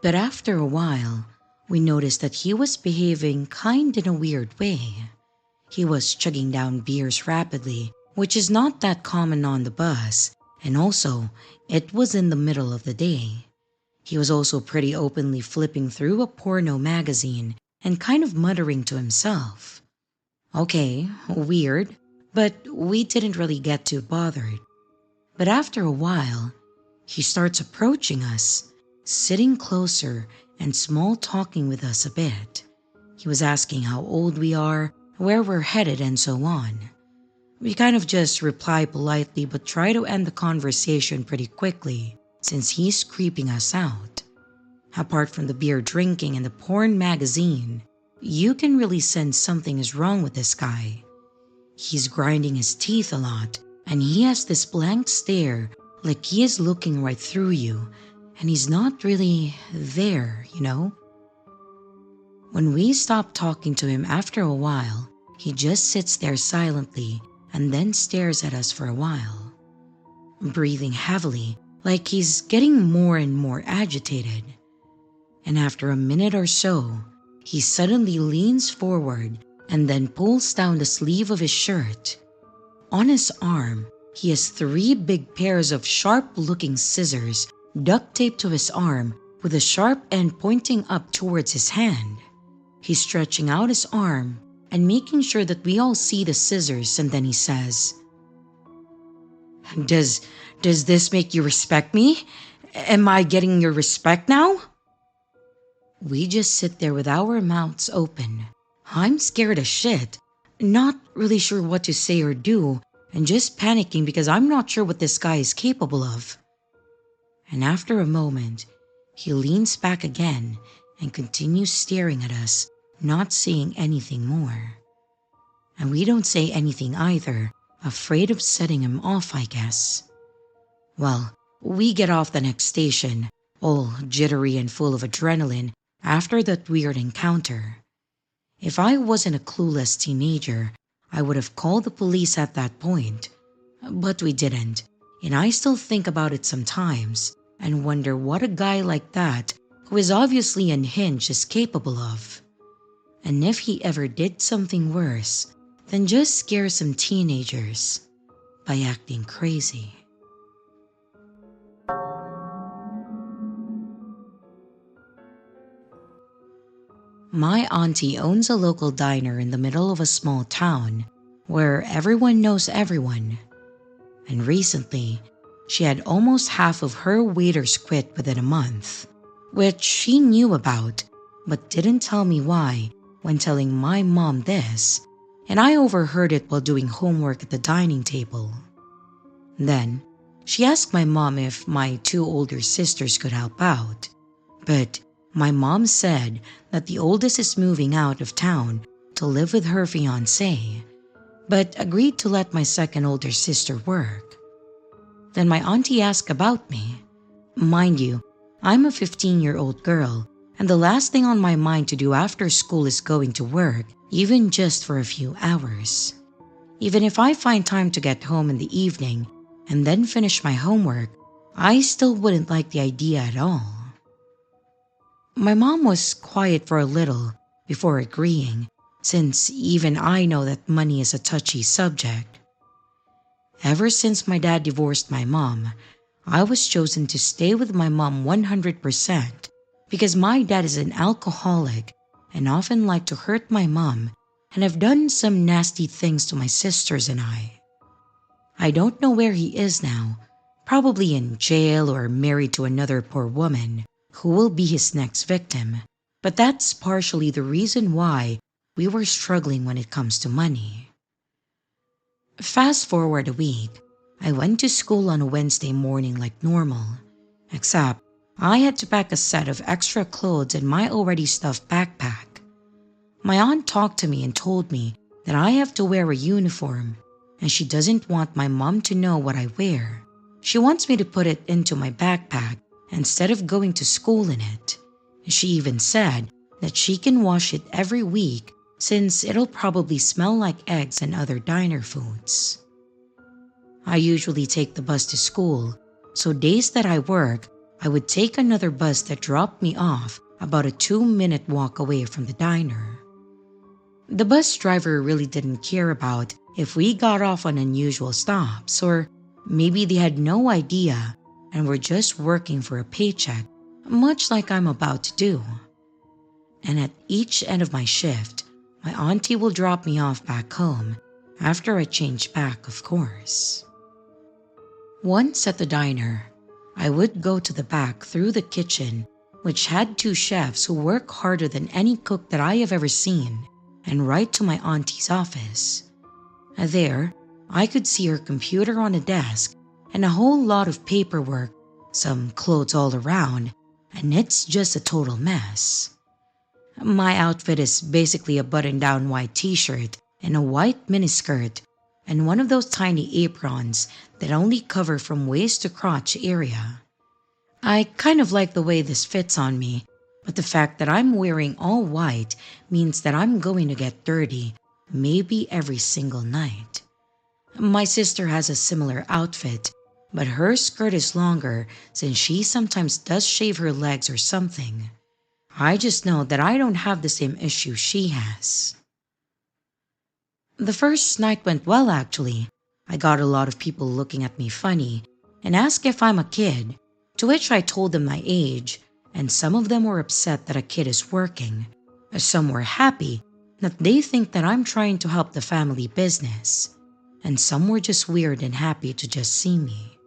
But after a while, we noticed that he was behaving kind in a weird way. He was chugging down beers rapidly, which is not that common on the bus, and also, it was in the middle of the day. He was also pretty openly flipping through a porno magazine and kind of muttering to himself. Okay, weird, but we didn't really get too bothered. But after a while, he starts approaching us, sitting closer and small talking with us a bit. He was asking how old we are, where we're headed, and so on. We kind of just reply politely but try to end the conversation pretty quickly since he's creeping us out. Apart from the beer drinking and the porn magazine, you can really sense something is wrong with this guy. He's grinding his teeth a lot and he has this blank stare like he is looking right through you and he's not really there, you know? When we stop talking to him after a while, he just sits there silently and then stares at us for a while, breathing heavily like he's getting more and more agitated. And after a minute or so, he suddenly leans forward and then pulls down the sleeve of his shirt. On his arm, he has 3 big pairs of sharp-looking scissors duct taped to his arm with a sharp end pointing up towards his hand. He's stretching out his arm and making sure that we all see the scissors, and then he says, Does this make you respect me? Am I getting your respect now? We just sit there with our mouths open. I'm scared as shit, not really sure what to say or do, and just panicking because I'm not sure what this guy is capable of. And after a moment, he leans back again and continues staring at us, not saying anything more. And we don't say anything either, afraid of setting him off, I guess. Well, we get off the next station, all jittery and full of adrenaline after that weird encounter. If I wasn't a clueless teenager, I would have called the police at that point. But we didn't, and I still think about it sometimes and wonder what a guy like that, who is obviously unhinged, is capable of. And if he ever did something worse than just scare some teenagers by acting crazy. My auntie owns a local diner in the middle of a small town where everyone knows everyone. And recently, she had almost half of her waiters quit within a month, which she knew about but didn't tell me why when telling my mom this, and I overheard it while doing homework at the dining table. Then, she asked my mom if my 2 older sisters could help out, but my mom said that the oldest is moving out of town to live with her fiancé, but agreed to let my second older sister work. Then my auntie asked about me. Mind you, I'm a 15-year-old girl, and the last thing on my mind to do after school is going to work, even just for a few hours. Even if I find time to get home in the evening and then finish my homework, I still wouldn't like the idea at all. My mom was quiet for a little before agreeing, since even I know that money is a touchy subject. Ever since my dad divorced my mom, I was chosen to stay with my mom 100% because my dad is an alcoholic and often liked to hurt my mom and have done some nasty things to my sisters and I. I don't know where he is now, probably in jail or married to another poor woman who will be his next victim, but that's partially the reason why we were struggling when it comes to money. Fast forward a week, I went to school on a Wednesday morning like normal, except I had to pack a set of extra clothes in my already stuffed backpack. My aunt talked to me and told me that I have to wear a uniform, and she doesn't want my mom to know what I wear. She wants me to put it into my backpack instead of going to school in it. She even said that she can wash it every week since it'll probably smell like eggs and other diner foods. I usually take the bus to school, so days that I work, I would take another bus that dropped me off about a 2-minute walk away from the diner. The bus driver really didn't care about if we got off on unusual stops, or maybe they had no idea and were just working for a paycheck, much like I'm about to do. And at each end of my shift, my auntie will drop me off back home after I change back, of course. Once at the diner, I would go to the back through the kitchen, which had 2 chefs who work harder than any cook that I have ever seen, and right to my auntie's office. There, I could see her computer on a desk and a whole lot of paperwork, some clothes all around, and it's just a total mess. My outfit is basically a button-down white t-shirt and a white miniskirt and one of those tiny aprons that only cover from waist to crotch area. I kind of like the way this fits on me, but the fact that I'm wearing all white means that I'm going to get dirty maybe every single night. My sister has a similar outfit, but her skirt is longer since she sometimes does shave her legs or something. I just know that I don't have the same issue she has. The first night went well, actually. I got a lot of people looking at me funny and asked if I'm a kid, to which I told them my age, and some of them were upset that a kid is working. Some were happy that they think that I'm trying to help the family business, and some were just weird and happy to just see me.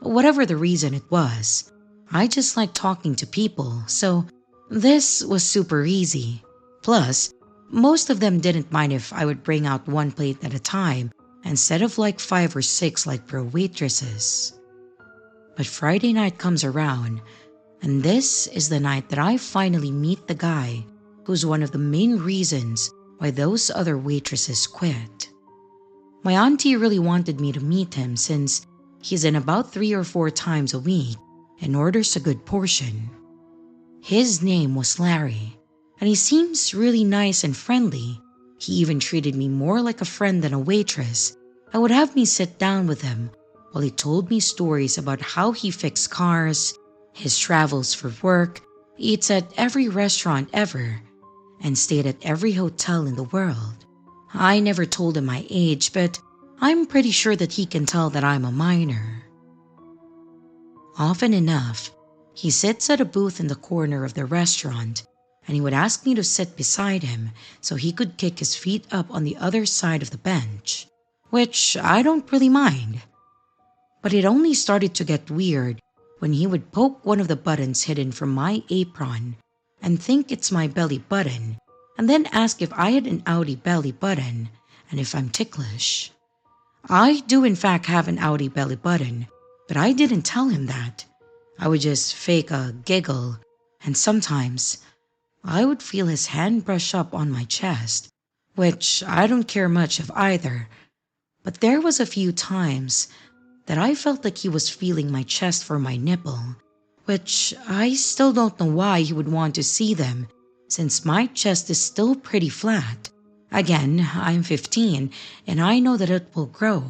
Whatever the reason it was, I just like talking to people, so this was super easy. Plus, most of them didn't mind if I would bring out 1 plate at a time instead of like 5 or 6 like pro waitresses. But Friday night comes around, and this is the night that I finally meet the guy who's one of the main reasons why those other waitresses quit. My auntie really wanted me to meet him since he's in about 3 or 4 times a week and orders a good portion. His name was Larry, and he seems really nice and friendly. He even treated me more like a friend than a waitress. I would have me sit down with him while he told me stories about how he fixed cars, his travels for work, eats at every restaurant ever, and stayed at every hotel in the world. I never told him my age, but I'm pretty sure that he can tell that I'm a minor. Often enough, he sits at a booth in the corner of the restaurant, and he would ask me to sit beside him so he could kick his feet up on the other side of the bench, which I don't really mind. But it only started to get weird when he would poke one of the buttons hidden from my apron and think it's my belly button, and then ask if I had an outie belly button and if I'm ticklish. I do in fact have an outie belly button, but I didn't tell him that. I would just fake a giggle, and sometimes I would feel his hand brush up on my chest, which I don't care much of either. But there was a few times that I felt like he was feeling my chest for my nipple, which I still don't know why he would want to see them, since my chest is still pretty flat. Again, I'm 15, and I know that it will grow.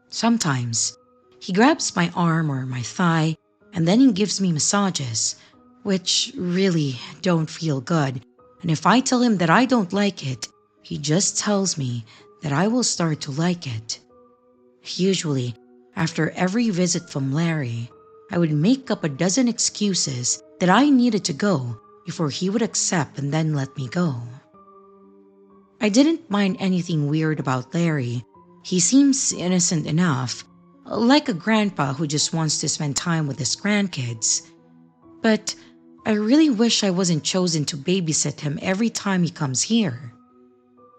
Sometimes, he grabs my arm or my thigh, and then he gives me massages, which really don't feel good, and if I tell him that I don't like it, he just tells me that I will start to like it. Usually, After every visit from Larry, I would make up a dozen excuses that I needed to go before he would accept and then let me go. I didn't mind anything weird about Larry. He seems innocent enough, like a grandpa who just wants to spend time with his grandkids. But I really wish I wasn't chosen to babysit him every time he comes here.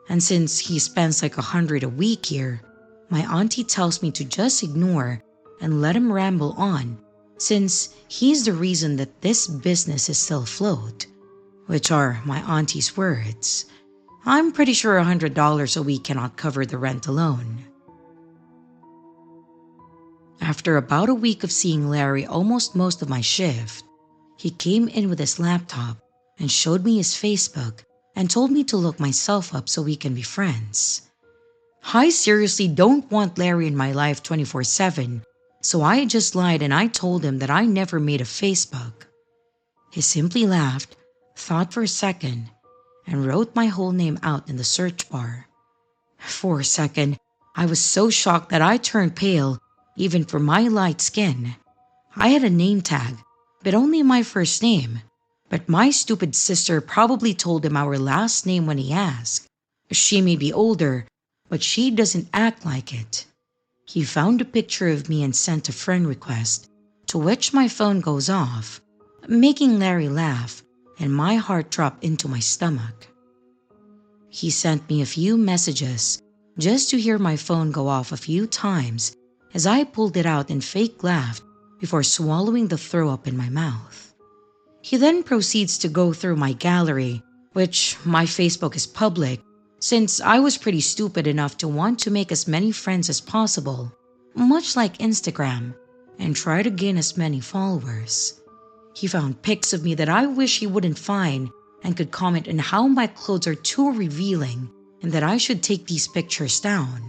And since he spends like $100 a week here, my auntie tells me to just ignore and let him ramble on, since he's the reason that this business is still afloat, which are my auntie's words. I'm pretty sure $100 a week cannot cover the rent alone. After about a week of seeing Larry almost most of my shift, he came in with his laptop and showed me his Facebook and told me to look myself up so we can be friends. I seriously don't want Larry in my life 24/7, so I just lied and I told him that I never made a Facebook. He simply laughed, thought for a second, and wrote my whole name out in the search bar. For a second, I was so shocked that I turned pale, even for my light skin. I had a name tag, but only my first name. But my stupid sister probably told him our last name when he asked. She may be older, but she doesn't act like it. He found a picture of me and sent a friend request, to which my phone goes off, making Larry laugh, and my heart dropped into my stomach. He sent me a few messages just to hear my phone go off a few times as I pulled it out and fake laughed before swallowing the throw up in my mouth. He then proceeds to go through my gallery, which my Facebook is public, since I was pretty stupid enough to want to make as many friends as possible, much like Instagram, and try to gain as many followers. He found pics of me that I wish he wouldn't find and could comment on how my clothes are too revealing and that I should take these pictures down.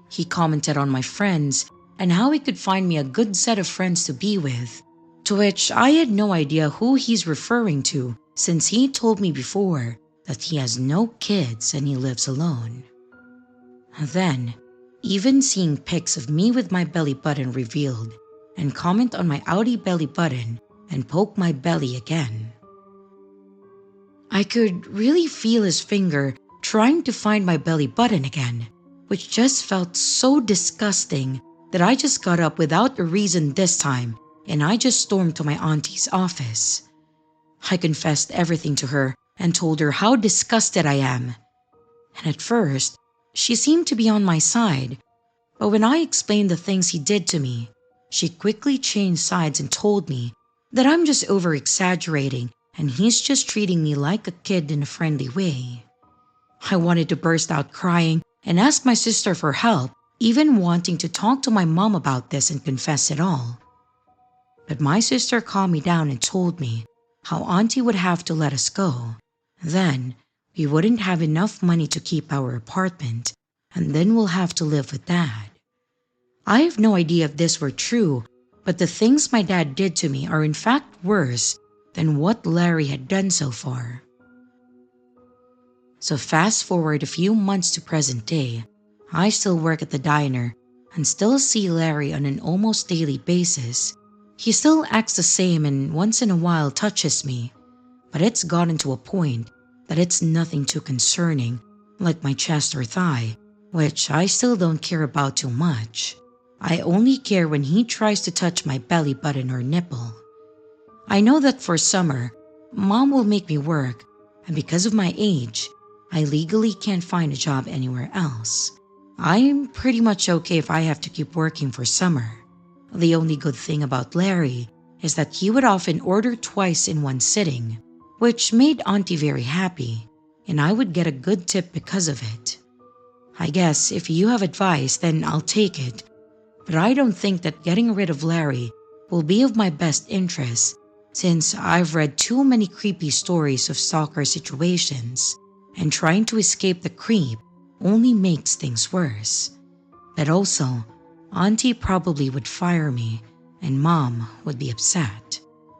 He commented on my friends and how he could find me a good set of friends to be with, to which I had no idea who he's referring to since he told me before that he has no kids and he lives alone. Then, even seeing pics of me with my belly button revealed, and comment on my outie belly button and poke my belly again. I could really feel his finger trying to find my belly button again, which just felt so disgusting that I just got up without a reason this time and I just stormed to my auntie's office. I confessed everything to her and told her how disgusted I am. And at first, she seemed to be on my side, but when I explained the things he did to me, she quickly changed sides and told me that I'm just over-exaggerating and he's just treating me like a kid in a friendly way. I wanted to burst out crying and ask my sister for help, even wanting to talk to my mom about this and confess it all. But my sister calmed me down and told me how Auntie would have to let us go. Then, we wouldn't have enough money to keep our apartment, and then we'll have to live with Dad. I have no idea if this were true, but the things my dad did to me are in fact worse than what Larry had done so far. So fast forward a few months to present day, I still work at the diner and still see Larry on an almost daily basis. He still acts the same and once in a while touches me, but it's gotten to a point that it's nothing too concerning, like my chest or thigh, which I still don't care about too much. I only care when he tries to touch my belly button or nipple. I know that for summer, Mom will make me work, and because of my age, I legally can't find a job anywhere else. I'm pretty much okay if I have to keep working for summer. The only good thing about Larry is that he would often order twice in one sitting, which made Auntie very happy, and I would get a good tip because of it. I guess if you have advice, then I'll take it, but I don't think that getting rid of Larry will be of my best interest, since I've read too many creepy stories of stalker situations, and trying to escape the creep only makes things worse. But also, Auntie probably would fire me, and Mom would be upset.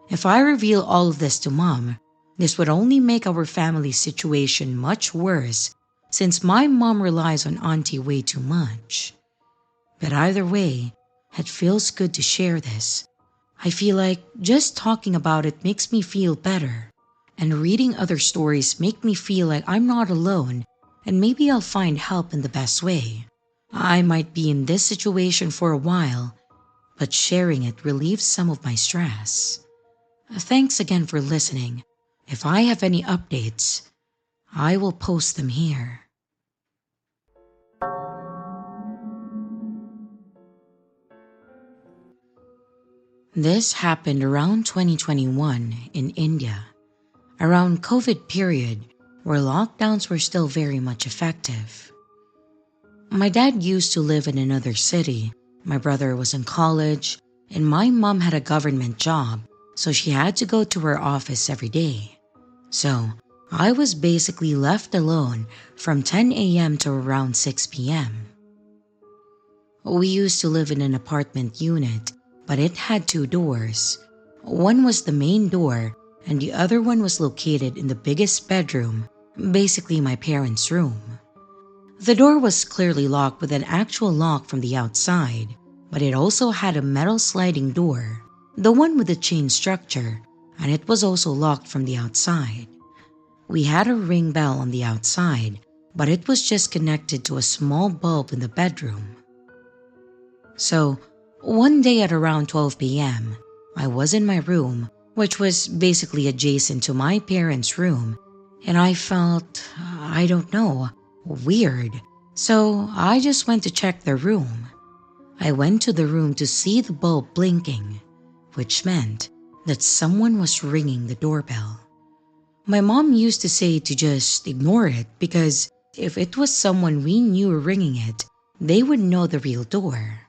If I reveal all of this to Mom, this would only make our family situation much worse, since my mom relies on Auntie way too much. But either way, it feels good to share this. I feel like just talking about it makes me feel better. And reading other stories make me feel like I'm not alone and maybe I'll find help in the best way. I might be in this situation for a while, but sharing it relieves some of my stress. Thanks again for listening. If I have any updates, I will post them here. This happened around 2021 in India, around COVID period where lockdowns were still very much effective. My dad used to live in another city, my brother was in college, and my mom had a government job, so she had to go to her office every day. So, I was basically left alone from 10 a.m. to around 6 p.m. We used to live in an apartment unit, but it had two doors. One was the main door, and the other one was located in the biggest bedroom, basically my parents' room. The door was clearly locked with an actual lock from the outside, but it also had a metal sliding door, the one with the chain structure, and it was also locked from the outside. We had a ring bell on the outside, but it was just connected to a small bulb in the bedroom. So, one day at around 12 p.m., I was in my room, which was basically adjacent to my parents' room, and I felt, I don't know, weird. So I just went to check the room. I went to the room to see the bulb blinking, which meant that someone was ringing the doorbell. My mom used to say to just ignore it because if it was someone we knew ringing it, they would know the real door.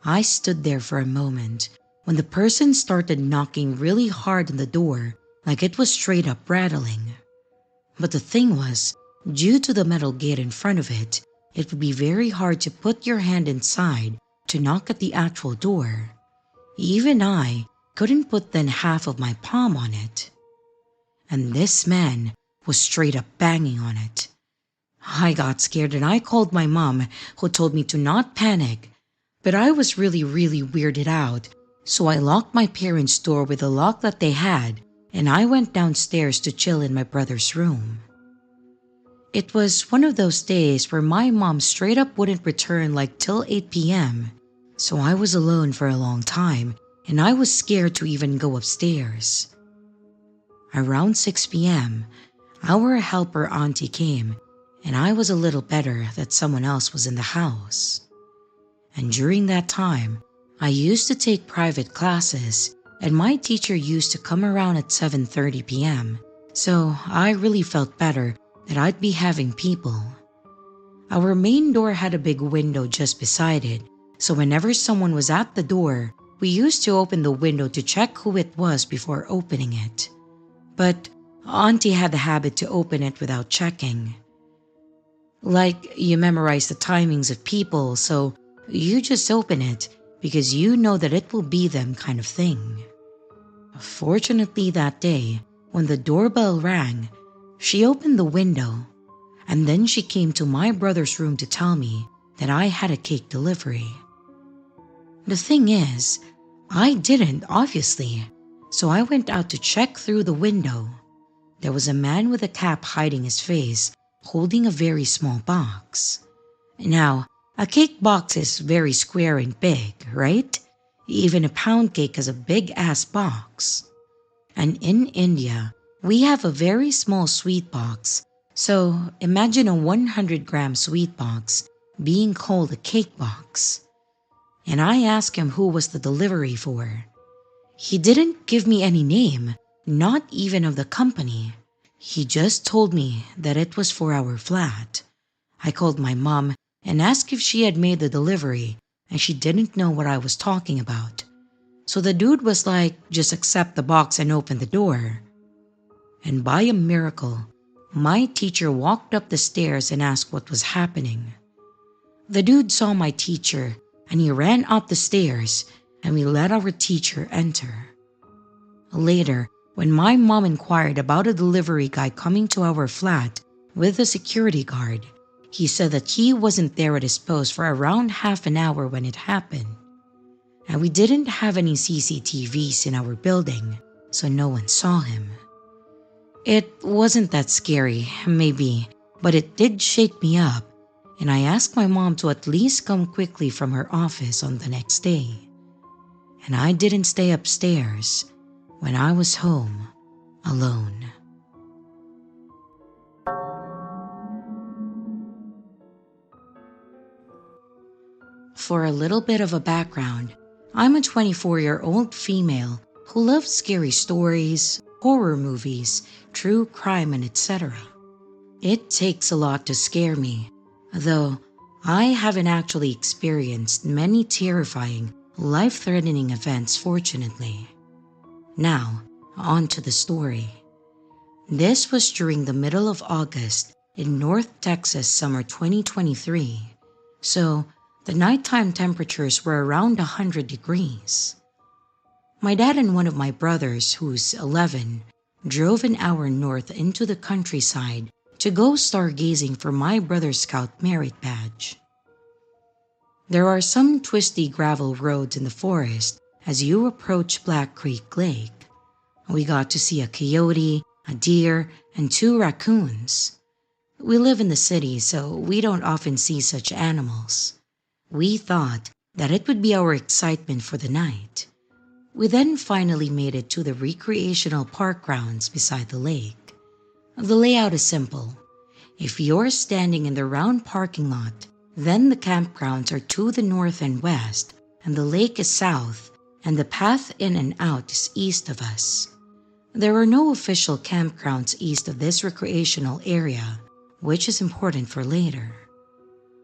I stood there for a moment when the person started knocking really hard on the door like it was straight up rattling. But the thing was, due to the metal gate in front of it, it would be very hard to put your hand inside to knock at the actual door. Even I couldn't put then half of my palm on it. And this man was straight up banging on it. I got scared and I called my mom, who told me to not panic. But I was really weirded out, so I locked my parents' door with the lock that they had, and I went downstairs to chill in my brother's room. It was one of those days where my mom straight up wouldn't return like till 8 p.m., so I was alone for a long time, and I was scared to even go upstairs. Around 6 p.m., our helper auntie came, and I was a little better that someone else was in the house. And during that time, I used to take private classes, and my teacher used to come around at 7:30 p.m., so I really felt better that I'd be having people. Our main door had a big window just beside it, so whenever someone was at the door, we used to open the window to check who it was before opening it. But Auntie had the habit to open it without checking. Like, you memorize the timings of people, so you just open it because you know that it will be them kind of thing. Fortunately that day, when the doorbell rang, she opened the window, and then she came to my brother's room to tell me that I had a cake delivery. The thing is, I didn't, obviously, so I went out to check through the window. There was a man with a cap hiding his face, holding a very small box. Now, a cake box is very square and big, right? Even a pound cake has a big-ass box. And in India, we have a very small sweet box, so imagine a 100-gram sweet box being called a cake box. And I asked him who was the delivery for. He didn't give me any name, not even of the company. He just told me that it was for our flat. I called my mom and asked if she had made the delivery, and she didn't know what I was talking about. So the dude was like, just accept the box and open the door. And by a miracle, my teacher walked up the stairs and asked what was happening. The dude saw my teacher and he ran up the stairs, and we let our teacher enter. Later, when my mom inquired about a delivery guy coming to our flat with a security guard, He said that he wasn't there at his post for around half an hour when it happened. And we didn't have any CCTVs in our building, so no one saw him. It wasn't that scary, maybe, but it did shake me up, and I asked my mom to at least come quickly from her office on the next day. And I didn't stay upstairs when I was home alone. For a little bit of a background, I'm a 24-year-old female who loves scary stories, horror movies, true crime, and etc. It takes a lot to scare me, though I haven't actually experienced many terrifying, life-threatening events, fortunately. Now, on to the story. This was during the middle of August in North Texas summer 2023, so the nighttime temperatures were around 100 degrees. My dad and one of my brothers, who's 11, drove an hour north into the countryside to go stargazing for my brother's Scout merit badge. There are some twisty gravel roads in the forest as you approach Black Creek Lake. We got to see a coyote, a deer, and 2 raccoons. We live in the city, so we don't often see such animals. We thought that it would be our excitement for the night. We then finally made it to the recreational park grounds beside the lake. The layout is simple. If you're standing in the round parking lot, then the campgrounds are to the north and west, and the lake is south, and the path in and out is east of us. There are no official campgrounds east of this recreational area, which is important for later.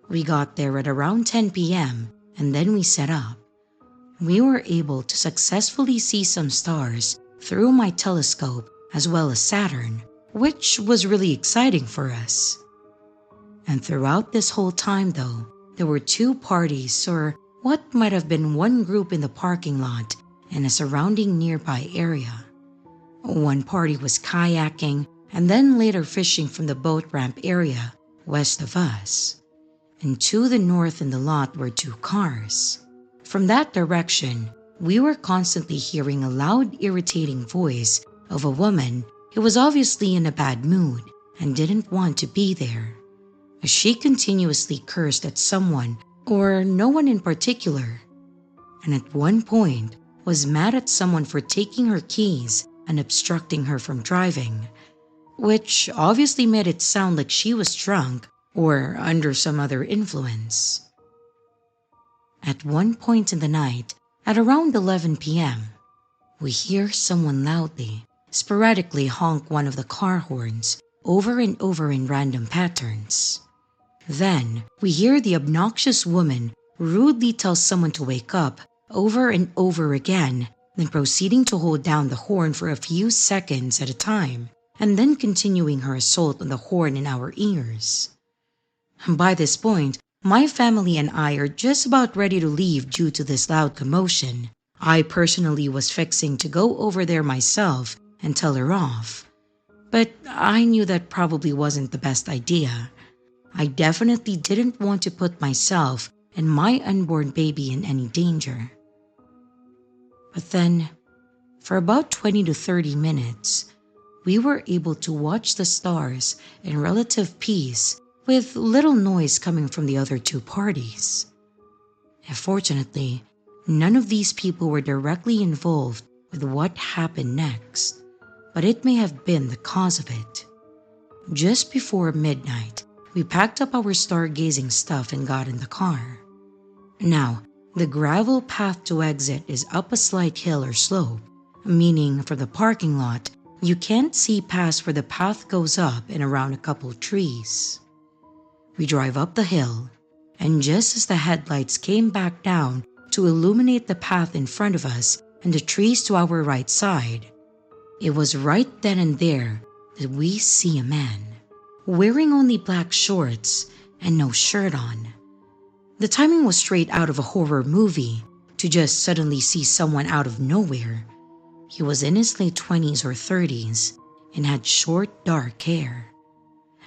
We got there at around 10 p.m. and then we set up. We were able to successfully see some stars through my telescope as well as Saturn, which was really exciting for us. And throughout this whole time though, there were 2 parties, or what might have been one group, in the parking lot and a surrounding nearby area. One party was kayaking and then later fishing from the boat ramp area west of us. And to the north in the lot were 2 cars. From that direction, we were constantly hearing a loud, irritating voice of a woman who was obviously in a bad mood and didn't want to be there. She continuously cursed at someone, or no one in particular, and at one point was mad at someone for taking her keys and obstructing her from driving, which obviously made it sound like she was drunk or under some other influence. At one point in the night, at around 11 p.m., we hear someone loudly, sporadically honk one of the car horns over and over in random patterns. Then, we hear the obnoxious woman rudely tell someone to wake up over and over again, then proceeding to hold down the horn for a few seconds at a time, and then continuing her assault on the horn in our ears. By this point, my family and I are just about ready to leave due to this loud commotion. I personally was fixing to go over there myself and tell her off, but I knew that probably wasn't the best idea. I definitely didn't want to put myself and my unborn baby in any danger. But then, for about 20 to 30 minutes, we were able to watch the stars in relative peace with little noise coming from the other 2 parties. Fortunately, none of these people were directly involved with what happened next, but it may have been the cause of it. Just before midnight, we packed up our stargazing stuff and got in the car. Now, the gravel path to exit is up a slight hill or slope, meaning from the parking lot, you can't see past where the path goes up and around a couple trees. We drive up the hill, and just as the headlights came back down to illuminate the path in front of us and the trees to our right side, it was right then and there that we see a man, wearing only black shorts and no shirt on. The timing was straight out of a horror movie to just suddenly see someone out of nowhere. He was in his late 20s or 30s and had short, dark hair.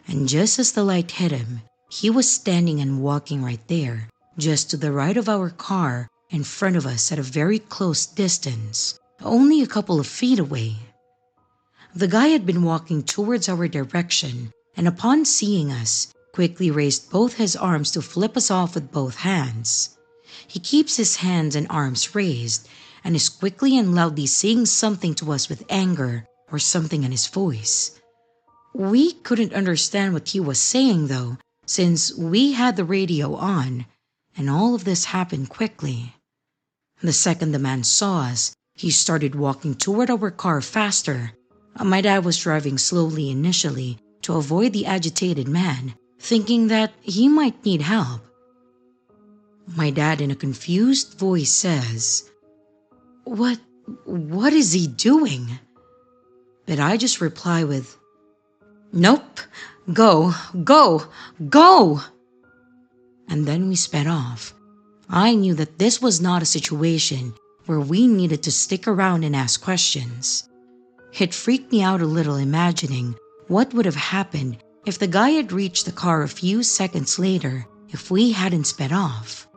And just as the light hit him, He was standing and walking right there, just to the right of our car, in front of us at a very close distance, only a couple of feet away. The guy had been walking towards our direction, and upon seeing us, quickly raised both his arms to flip us off with both hands. He keeps his hands and arms raised, and is quickly and loudly saying something to us with anger or something in his voice. We couldn't understand what he was saying though, since we had the radio on, and all of this happened quickly. The second the man saw us, he started walking toward our car faster. My dad was driving slowly initially to avoid the agitated man, thinking that he might need help. My dad, in a confused voice, says, What is he doing?" But I just reply with, "Nope, go, go, go!" And then we sped off. I knew that this was not a situation where we needed to stick around and ask questions. It freaked me out a little imagining what would have happened if the guy had reached the car a few seconds later if we hadn't sped off.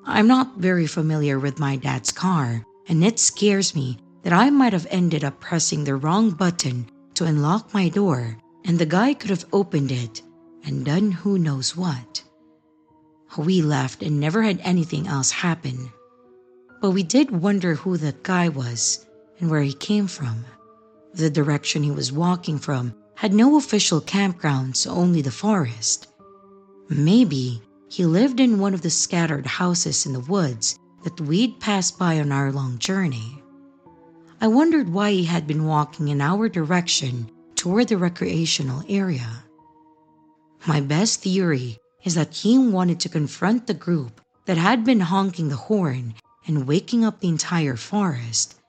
I'm not very familiar with my dad's car, and it scares me that I might have ended up pressing the wrong button to unlock my door, and the guy could have opened it and done who knows what. We left and never had anything else happen. But we did wonder who that guy was and where he came from. The direction he was walking from had no official campgrounds, only the forest. Maybe he lived in one of the scattered houses in the woods that we'd passed by on our long journey. I wondered why he had been walking in our direction toward the recreational area. My best theory is that he wanted to confront the group that had been honking the horn and waking up the entire forest,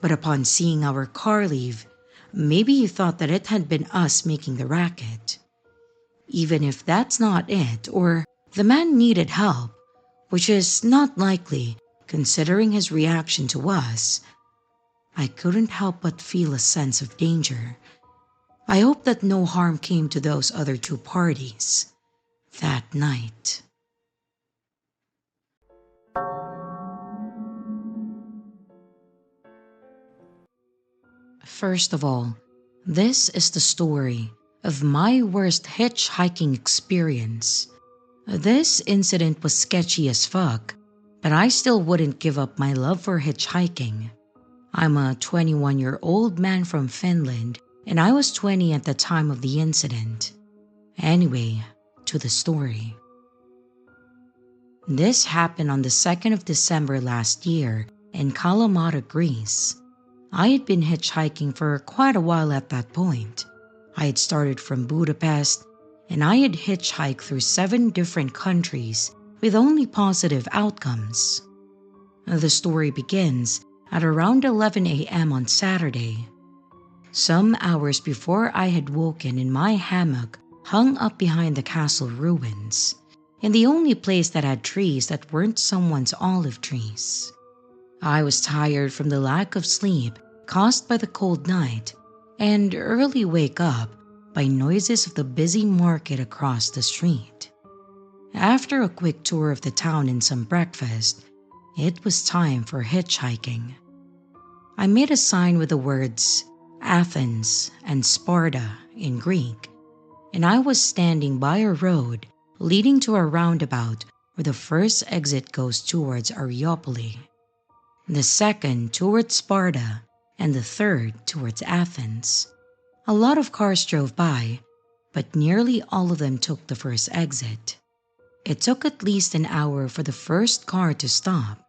but upon seeing our car leave, maybe he thought that it had been us making the racket. Even if that's not it, or the man needed help, which is not likely considering his reaction to us, I couldn't help but feel a sense of danger. I hope that no harm came to those other two parties that night. First of all, this is the story of my worst hitchhiking experience. This incident was sketchy as fuck, but I still wouldn't give up my love for hitchhiking. I'm a 21-year-old man from Finland, and I was 20 at the time of the incident. Anyway, to the story. This happened on the 2nd of December last year in Kalamata, Greece. I had been hitchhiking for quite a while at that point. I had started from Budapest, and I had hitchhiked through 7 different countries with only positive outcomes. The story begins at around 11 a.m. on Saturday. Some hours before I had woken in my hammock hung up behind the castle ruins, in the only place that had trees that weren't someone's olive trees. I was tired from the lack of sleep caused by the cold night and early wake up by noises of the busy market across the street. After a quick tour of the town and some breakfast, it was time for hitchhiking. I made a sign with the words Athens and Sparta in Greek, and I was standing by a road leading to a roundabout where the first exit goes towards Areopoli, the second towards Sparta, and the third towards Athens. A lot of cars drove by, but nearly all of them took the first exit. It took at least an hour for the first car to stop.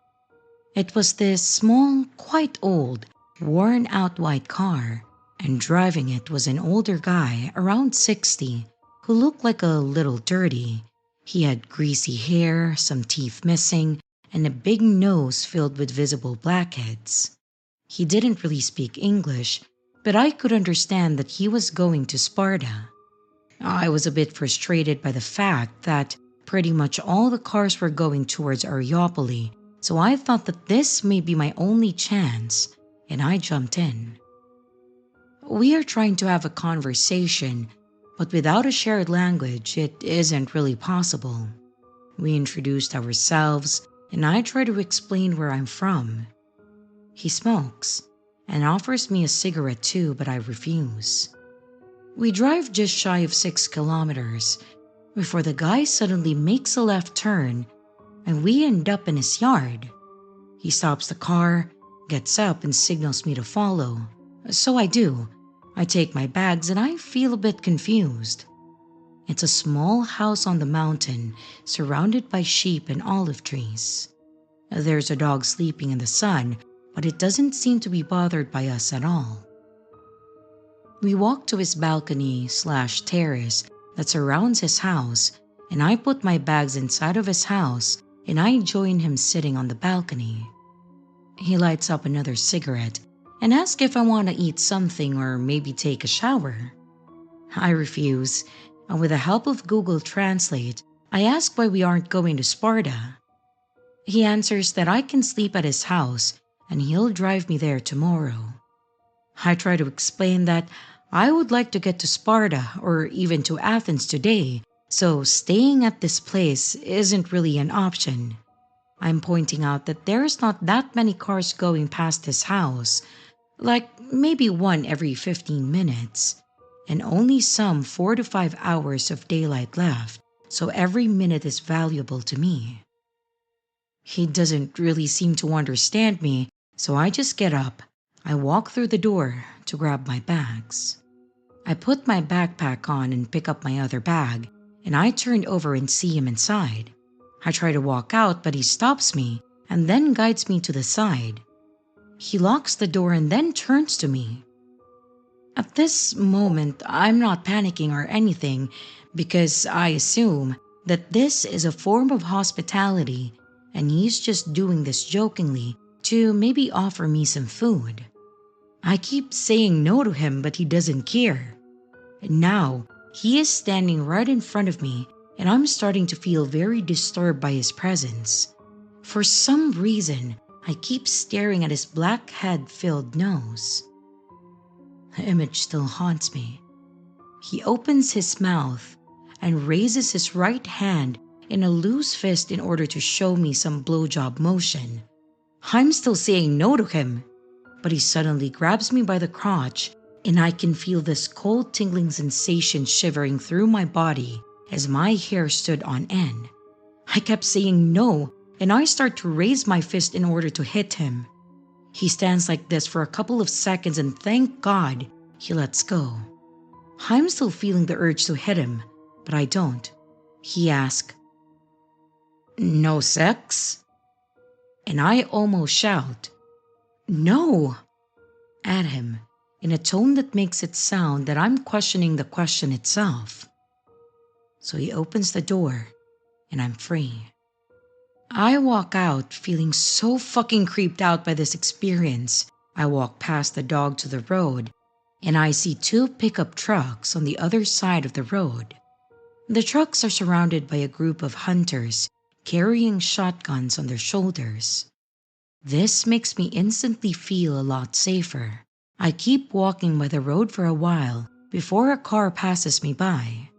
It was this small, quite old, worn-out white car, and driving it was an older guy around 60 who looked like a little dirty. He had greasy hair, some teeth missing, and a big nose filled with visible blackheads. He didn't really speak English, but I could understand that he was going to Sparta. I was a bit frustrated by the fact that pretty much all the cars were going towards Areopoli, so I thought that this may be my only chance, and I jumped in. We are trying to have a conversation, But without a shared language, it isn't really possible. We introduced ourselves, and I try to explain where I'm from. He smokes and offers me a cigarette too, but I refuse. We drive just shy of 6 kilometers before the guy suddenly makes a left turn and we end up in his yard. He stops the car, gets up, and signals me to follow. So I do. I take my bags and I feel a bit confused. It's a small house on the mountain surrounded by sheep and olive trees. There's a dog sleeping in the sun, but it doesn't seem to be bothered by us at all. We walk to his balcony/terrace that surrounds his house, and I put my bags inside of his house and I join him sitting on the balcony. He lights up another cigarette and asks if I want to eat something or maybe take a shower. I refuse, and with the help of Google Translate, I ask why we aren't going to Sparta. He answers that I can sleep at his house and he'll drive me there tomorrow. I try to explain that I would like to get to Sparta or even to Athens today, so staying at this place isn't really an option. I'm pointing out that there's not that many cars going past his house, like maybe one every 15 minutes, and only some 4 to 5 hours of daylight left, so every minute is valuable to me. He doesn't really seem to understand me, so I just get up. I walk through the door to grab my bags. I put my backpack on and pick up my other bag, and I turn over and see him inside. I try to walk out, but he stops me and then guides me to the side. He locks the door and then turns to me. At this moment, I'm not panicking or anything because I assume that this is a form of hospitality and he's just doing this jokingly to maybe offer me some food. I keep saying no to him, but he doesn't care. Now, he is standing right in front of me and I'm starting to feel very disturbed by his presence. For some reason, I keep staring at his black head-filled nose. The image still haunts me. He opens his mouth and raises his right hand in a loose fist in order to show me some blowjob motion. I'm still saying no to him, but he suddenly grabs me by the crotch and I can feel this cold tingling sensation shivering through my body as my hair stood on end. I kept saying no and I start to raise my fist in order to hit him. He stands like this for a couple of seconds and thank God he lets go. I'm still feeling the urge to hit him, but I don't. He asks, "No sex?" And I almost shout, "No!" at him in a tone that makes it sound that I'm questioning the question itself. So he opens the door and I'm free. I walk out feeling so fucking creeped out by this experience. I walk past the dog to the road and I see 2 pickup trucks on the other side of the road. The trucks are surrounded by a group of hunters carrying shotguns on their shoulders. This makes me instantly feel a lot safer. I keep walking by the road for a while before a car passes me by.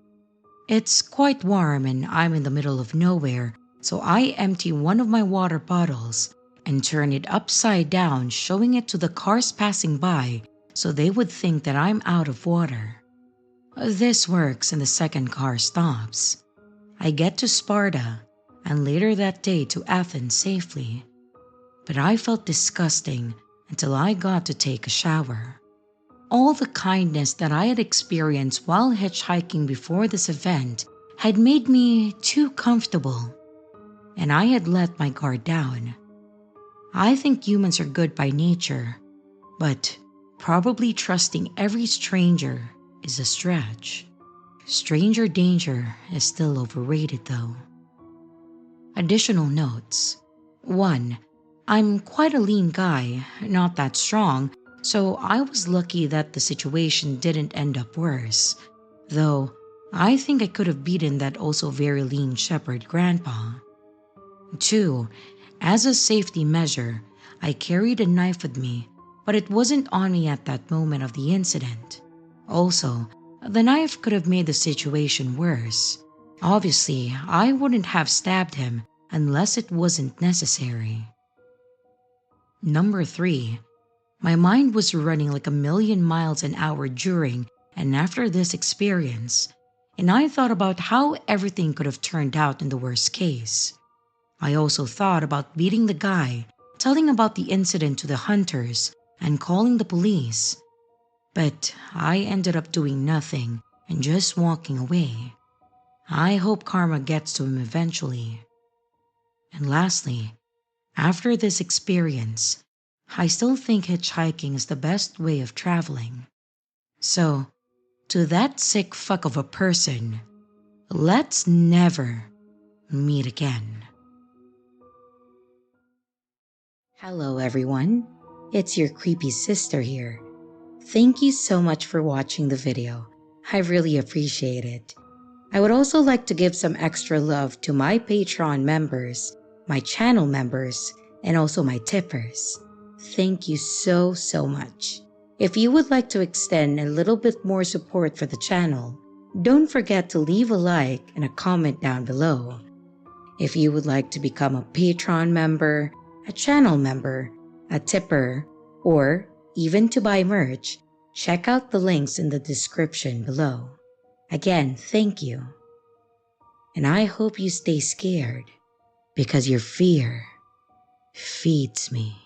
It's quite warm and I'm in the middle of nowhere, so I empty one of my water bottles and turn it upside down, showing it to the cars passing by so they would think that I'm out of water. This works and the second car stops. I get to Sparta and later that day to Athens safely. But I felt disgusting until I got to take a shower. All the kindness that I had experienced while hitchhiking before this event had made me too comfortable, and I had let my guard down. I think humans are good by nature, but probably trusting every stranger is a stretch. Stranger danger is still overrated though. Additional notes. 1. I'm quite a lean guy, not that strong, so I was lucky that the situation didn't end up worse. Though, I think I could have beaten that also very lean shepherd grandpa. 2. As a safety measure, I carried a knife with me, but it wasn't on me at that moment of the incident. Also, The knife could have made the situation worse. Obviously, I wouldn't have stabbed him unless it wasn't necessary. Number 3. My mind was running like a million miles an hour during and after this experience, and I thought about how everything could have turned out in the worst case. I also thought about beating the guy, telling about the incident to the hunters, and calling the police. But I ended up doing nothing and just walking away. I hope karma gets to him eventually. And lastly, after this experience, I still think hitchhiking is the best way of traveling. So, to that sick fuck of a person, let's never meet again. Hello everyone, it's your creepy sister here. Thank you so much for watching the video. I really appreciate it. I would also like to give some extra love to my Patreon members, my channel members, and also my tippers. Thank you so much. If you would like to extend a little bit more support for the channel, don't forget to leave a like and a comment down below. If you would like to become a Patreon member, a channel member, a tipper, or even to buy merch, check out the links in the description below. Again, thank you. And I hope you stay scared, because your fear feeds me.